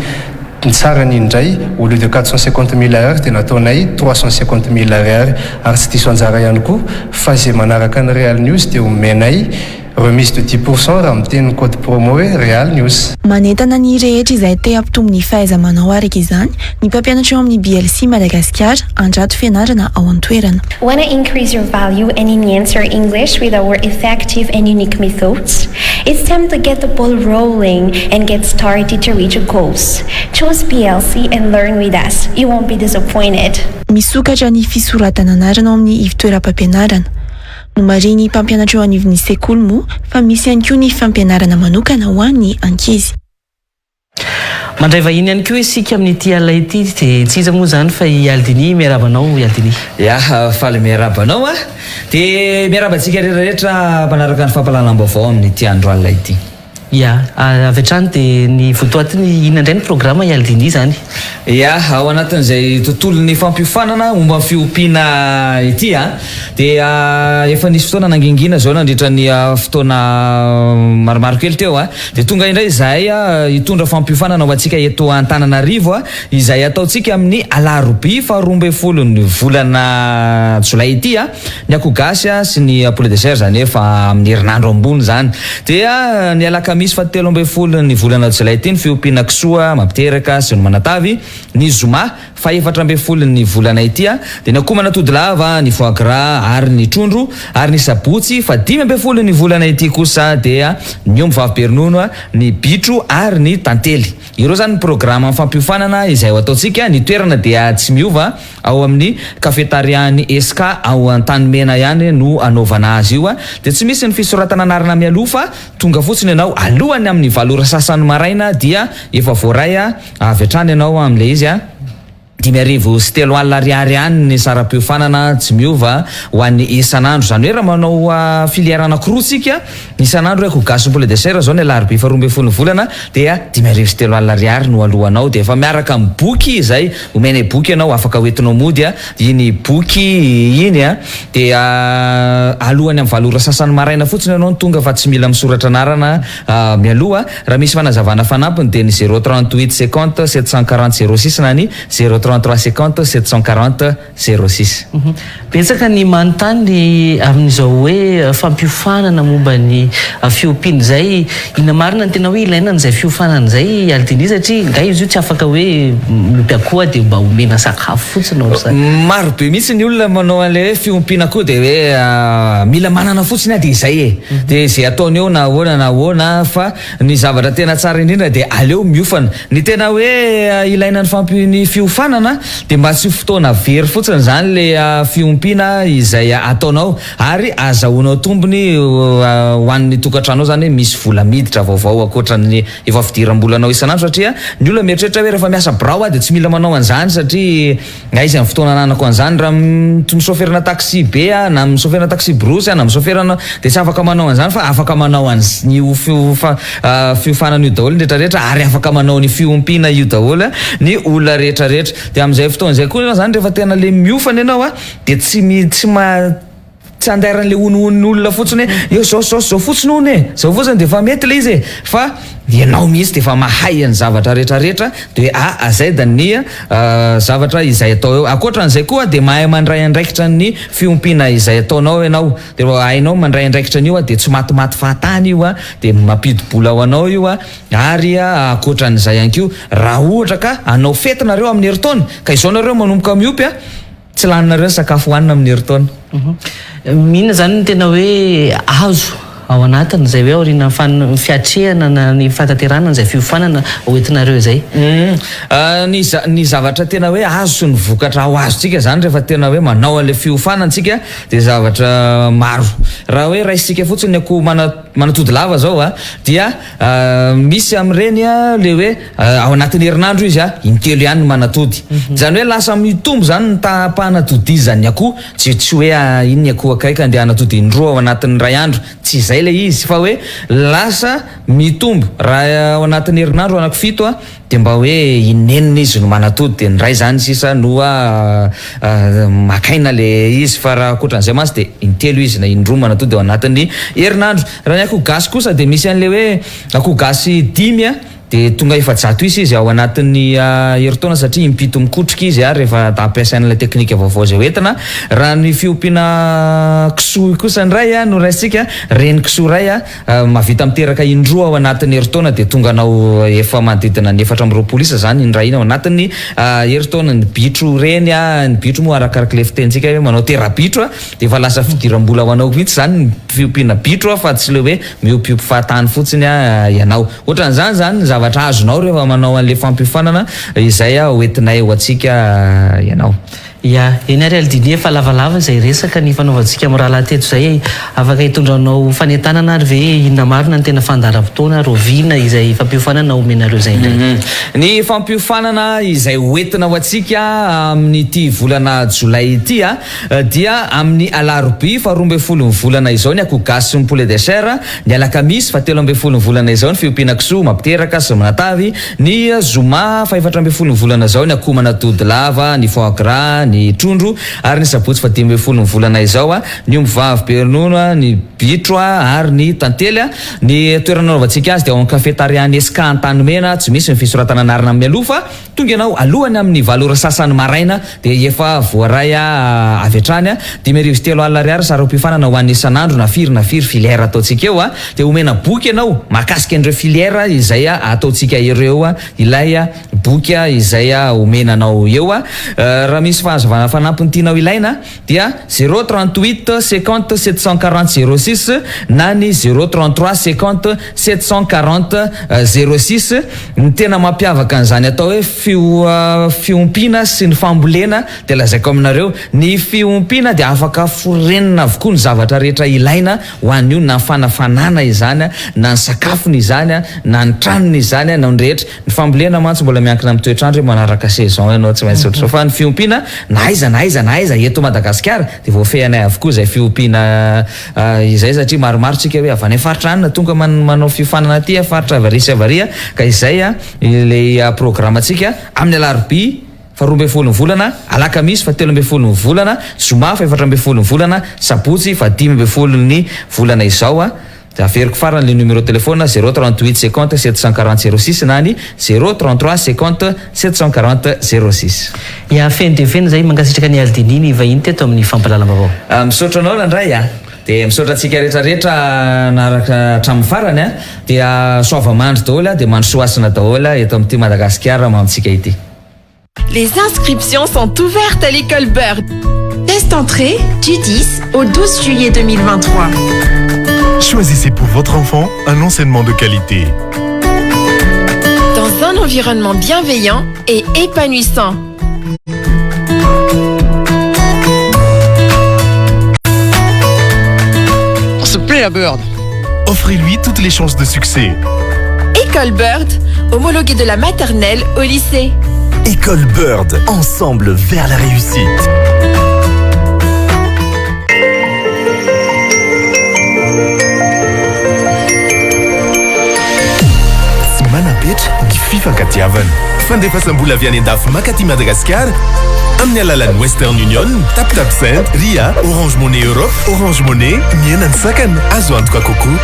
Ny sarany indray au lieu de 450 000 AR dia nataonay 350 000 AR ary tsy diso anjara ihany koa fa izay manaraka ny Real News dia omenay remise de 10% raha miteny code promo hoe Real News. Manentana ny rehetra izay te hampitombo ny fahaiza-manao araka izany ny mpampianatra eo amin'ny BLC Madagascar andrato fianarana ao an-toerana. Want to increase your value and enhance your English with our effective and unique methods? It's time to get the ball rolling and get started to reach your goals. Choose BLC and learn with us. You won't be disappointed. Misokatra ny fisoratana anarana ao amin'ny ivitoeram-pampianarana. No mariny mpampianatra eo anivon'ny sekoly moa fa misy ihany koa ny fampianarana manokana ho an'ny ankizy. Mandray vahiny ihany koa isika amin'ity alina ity dia tsy iza moa zany fa i Aldini miarabanao Aldini. Ya, faly miarabanao a. Dia miarabantsika rehetrarehetra manaraka ny fampalalam-baovao amin'ity andro alina ity. Ya, avy hatrany dia ny votoatiny inona indray ny programa i Aldini zany? Ya, ao anatin'izay tontolon'ny fampiofanana momba ny fiompiana ity a dia efa nisy fotoana nangingina zao nandritra ny fotoana maromaro kely teo a dia tonga indray izahay hitondra fampiofanana ho antsika eto Antananarivo a izay ataontsika amin'ny alarobia 12 ny volana Jolay ity a ny akoho gasy a sy ny poulet de chair zany efa amin'ny herinandro ambony zany dia ny alakamisy 13 ny volana Jolay ity ny fiompiana kisoa mampiteraka sy ny manatavy ny zoma 14 ny volana ity a dia ny akoho manatodilava ny foie gras ary ny trondro ary ny sabotsy 15 ny volana ity kosa dia ny omby vavim-peronono ny bitro ary ny tantely. Ireo zany ny programa amin'ny fampiofanana izay ho ataontsika. Ny toerana dia tsy miova ao amin'ny kafetariany SK ao Antanimena ihany no anaovana azy io a dia tsy misy ny fisoratana anarana mialoha fa tonga fotsiny ianao alohany amin'ny 7 sasany maraina dia efa voaray avy hatrany ianao amin'ilay izy a 5,3 ariary ihany ny saram-piofanana tsy miova ho an'ny isan'andro. Zany hoe raha manao filière anankiroa tsika isan'andro hoe gasy poulet de chair zao ny alarobia 12 volana dia 5,3 ariary no alohanao dia efa miaraka amin'ny boky izay omena boky ianao afaka hoentinao mody a iny boky iny a dia alohany amin'ny 7 sasany maraina fotsiny ianao tonga fa tsy mila misoratra anarana mialoha. Raha misy fanazavana fanampiny dia ny 038 50 740 06 na ny 033 50 740 06. Betsaka ny manontany amin'izao hoe fampiofanana momba ny fiompiana izay ina marina ny tena hoe ilaina n'izay fiofanana izay Aldini satria nga izy io tsy afaka hoe mipiakoha dia mba omena sakafo fotsiny ao zany. Maro be mihitsy ny olona manao an'ilay hoe fiompiana koa dia hoe mila manana fotsiny dia izay e dia izay ataony eo na ahoana fa ny zavatra tena tsara indrindra dia aleo miofana. Ny tena hoe ilaina ny fiofanana dia mba tsy fotoana very fotsiny zany le fiompiana izay ataonao ary azahoanao tombony ho an'ny tokantranao zany hoe misy vola miditra vaovao akoatran'ny efa fidiram-bolanao isan'andro satria ny olona mieritreritra hoe rehefa miasa birao dia tsy mila manao an'izany satria nga izy amin'ny fotoana ananako an'izany raha misoferana taxi be na misoferana taxi brosy na misoferana dia tsy afaka manao an'izany fa afaka manao an'io fiofanana io daholo rehetrarehetra ary afaka manao ny fiompiana io daholo ny olona rehetrarehetra. Dia amin'izay fotoana izay koa zany rehefa tena le miofana ianao dia tsy andaran'le onoon'ny olona fotsiny hoe zao fotsiny hony zao fotsiny dia efa mety le izy fa ianao mihitsy dia efa mahay ny zavatra rehetrarehetra dia azay da ny zavatra izay atao eo. Akoatran'izay koa dia mahay mandray andraikitra ny fiompiana izay ataonao ianao dia hainao mandray andraikitra an'io dia tsy matimaty fahatany io dia mampidibola ao anao io ary akoatran'izay ihany koa raha ohatra ka anao fetinareo amin'ny herintaona ka izao nareo manomboka miopy tsy laninareo ny sakafo hohanina amin'ny herintaona. Mihina zany ny tena hoe azo ao anatiny zay hoe aoriana fiatrehana na ny fatateranana zay fiofanana oentinareo zay. Ny zavatra tena hoe azo ny vokatra ao azotsika zany rehefa tena hoe manao an'le fiofanantsika de zavatra maro. Raha hoe raisitsika fotsiny akoho manatody lava zao dia misy am'ireny le hoe ao anatin'ny herinandro izy intelo ihany ny manatody. Zany hoe lasa mitombo zany ny tapanatodizany akoho tsy hoe iny ny akoho akaiky andeha anatody indroa ao anatin'ny ray andro, tsy izay le izy fa hoe lasa mitombo raha ao anatin'ny herinandro anankifito de mba hoe inenina izy no manatody de nyray zany sisa no makaina le izy fa raha akoatran'izay mantsy de intelo izy na indroa manatody ao anatin'ny herinandro. Raha ny akoho gasy kosa de misy an'le hoe akoho gasy 10 de tonga efa-jato izy ao anatin'ny heritaona satria impito mikotrika izy rehefa ampiasaina le teknika vaovao zay hoentina. Raha ny fiompiana kisoa kosa ndray no raisitsika reny kisoa ray mavita miteraka indroa ao anatin'ny heritaona de tonga anao efa manodidina ny 420 isa zany indray iny ao anatin'ny heritaona. Ny bitro reny ny bitro moa arakaraka le fitentsika hoe manao terabitro de efa lasa fidiram-bola ho anao mihitsy zany ny fiompiana bitro fa tsy le hoe miopiopo fahatany fotsiny ianao. Ohatran'izany zany zavatra azonao rehefa manao an'le fampiofanana izay hoentinay ho atsika ianao. Ya, eny ary aldini efa lavalava zay resaka ny fanaovantsika amin'ny rahalahy teto zay afaka hitondranao fanentanana ary ve inona marina ny tena fandaharam-potoana roviana izay fampiofanana omenareo zay ndray. Ny fampiofanana izay hoentina ho atsika amin'ny ty volana jolay ity dia amin'ny alarobia 12 ny volana izao ny akoho gasy ny poulet de chair, ny alakamisy 13 ny volana izao ny fiompiana kisoa mampiteraka sy manatavy, ny zoma 14 ny volana izao ny akoho manatody lava, ny foie gras, ny trondro, ary ny sabotsy 15 ny volana izao ny omby vavy be ronono, ny bitro ary ny tantely. Ny toerana anaovantsika azy dia ao amin'ny cafétarian Eska Antanimena, tsy misy ny fisoratana anarana amin'ny aloha fa tonga ianao alohany amin'ny 7 sasany maraina de efa voaray avy hatrany. 5:03 sary am-pifanana ho an'ny isan'andro na firy filière ataontsika eo de omena boky ianao mahakasika an'ireo filière izay ataontsika ireo ilay boky izay omenanao eo. Raha misy fahazavana fanampiny tianao ilaina dia 038 50 740 06 na ny 033 50 740 06. Ny tena mampiavaka an'izany atao hoe fiompiana sy ny fambolena de lazaiko aminareo ny fiompiana de afaka forenina avokoa ny zavatra rehetra ilaina ho an'io na fanafanana izany na ny sakafony izany na ny tranony izany na ny rehetra. Ny fambolena mantsy mbola miankina amin'ny toetrandro manaraka saison ianao tsy maintsy otra fa ny fiompiana na aiza eto Madagasikara de voafehanay avokoa zay fiompiana izay satria maromaro tsika hoe avy any faritra any tonga manao fiofanana aty faritra avaria ka izay le programmatsika amin'ny alarobia 12 ny volana, alakamisy 13 ny volana, zoma 14 ny volana, sabotsy 15 ny volana izao. Averiko farany le numéro téléphone 038 50 740 06 na ny 033 50 740 06. Ya feny de feny zay mangasitraka ny aldini ny vahiny teto amin'ny fampalalam-bavao. Misaotra anao landray de misaotra antsika rehetrarehetra naraka hatramin'ny farany dia soava mandry daholo de mandrosoasina daholo eto amin'ity Madagasikara mamintsika ity. Les inscriptions sont ouvertes à l'école Bird. Test entrée du 10 au 12 juillet 2023. Choisissez pour votre enfant un enseignement de qualité. Dans un environnement bienveillant et épanouissant. On se plaît à Bird. Offrez-lui toutes les chances de succès. École Bird, homologuée de la maternelle au lycée. École Bird, ensemble vers la réussite. Manapetr ny fifankatiavana fandefasambola avy any andafy makaty Madagasikara amin'ny alalan'ny Western Union, TapTap Send, Ria, Orange Money Europe, Orange Money, miaina ny sakana azo antoka kokoa.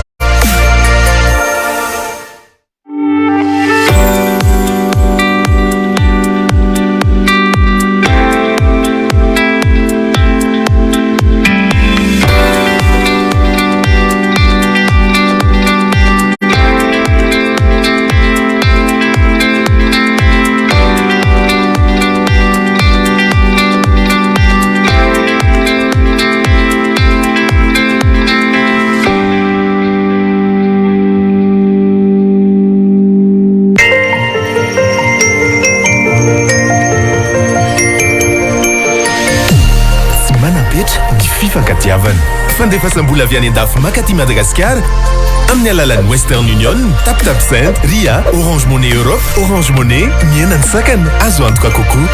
betra ny fifankatiavana fandefasam-bola avy any an-dafy makaty Madagasikara amin'ny alalan'ny Western Union, TapTap Send, Ria, Orange Money Europe, Orange Money, mienany sakana azo antoka kokoa.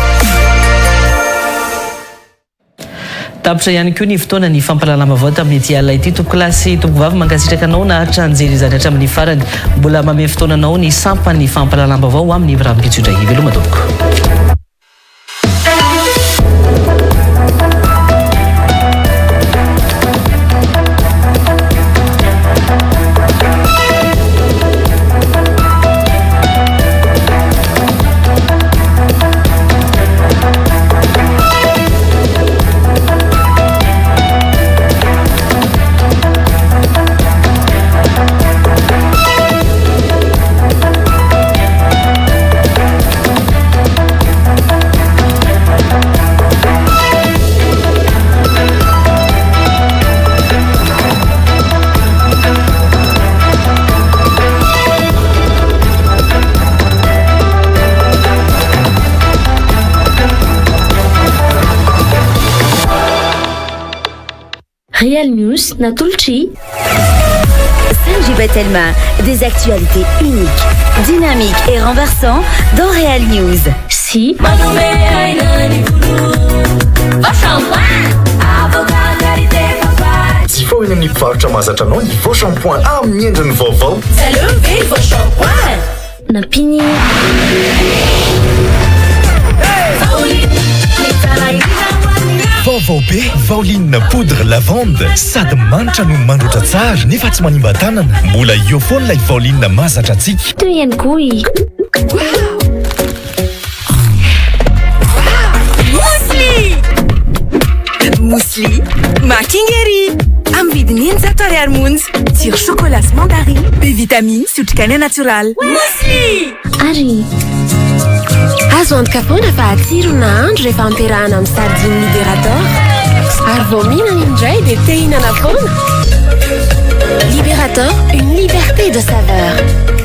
Tapitra ihany koa ny fotoana ny fampalalama-bao tamin'ny ity alina ity tompokilasy tompom-bavy mankasitraka anao na hatraanjery izany hatramin'ny farany mbola mame fotoana anao ny sampany fampalalama-bao amin'ny rahampitsotra iveloma tompoko. Real News Natulchi. Saint-Gilbert Telma, des actualités uniques, dynamiques et renversantes dans Real News. Si Tsy fao eny amin'ny mpivarotra mahazatra anao ny vao shampoing amin'ny endriny vaovao. Salon ve vos shampoing Napini Vaovao be Vaoline poudre lavande sady manitra no mandroatra tsara nefa tsy manimba tanana. Mbola io foana ilay Vaoline mahazatra antsika. Toy ihany koa Mousli, Makingeri. Am vidiny 100 ariary monja. Tsiro chocolat sy mandarine, be vitamine sy otrikaina natural. Mousli! Ary azo antoka foana fa atsiro na andro rehefa ampiarahana amin'ny sardine Liberator. Ary vao mihinana indray dia te hihinana foana. Liberator, une liberté de saveur.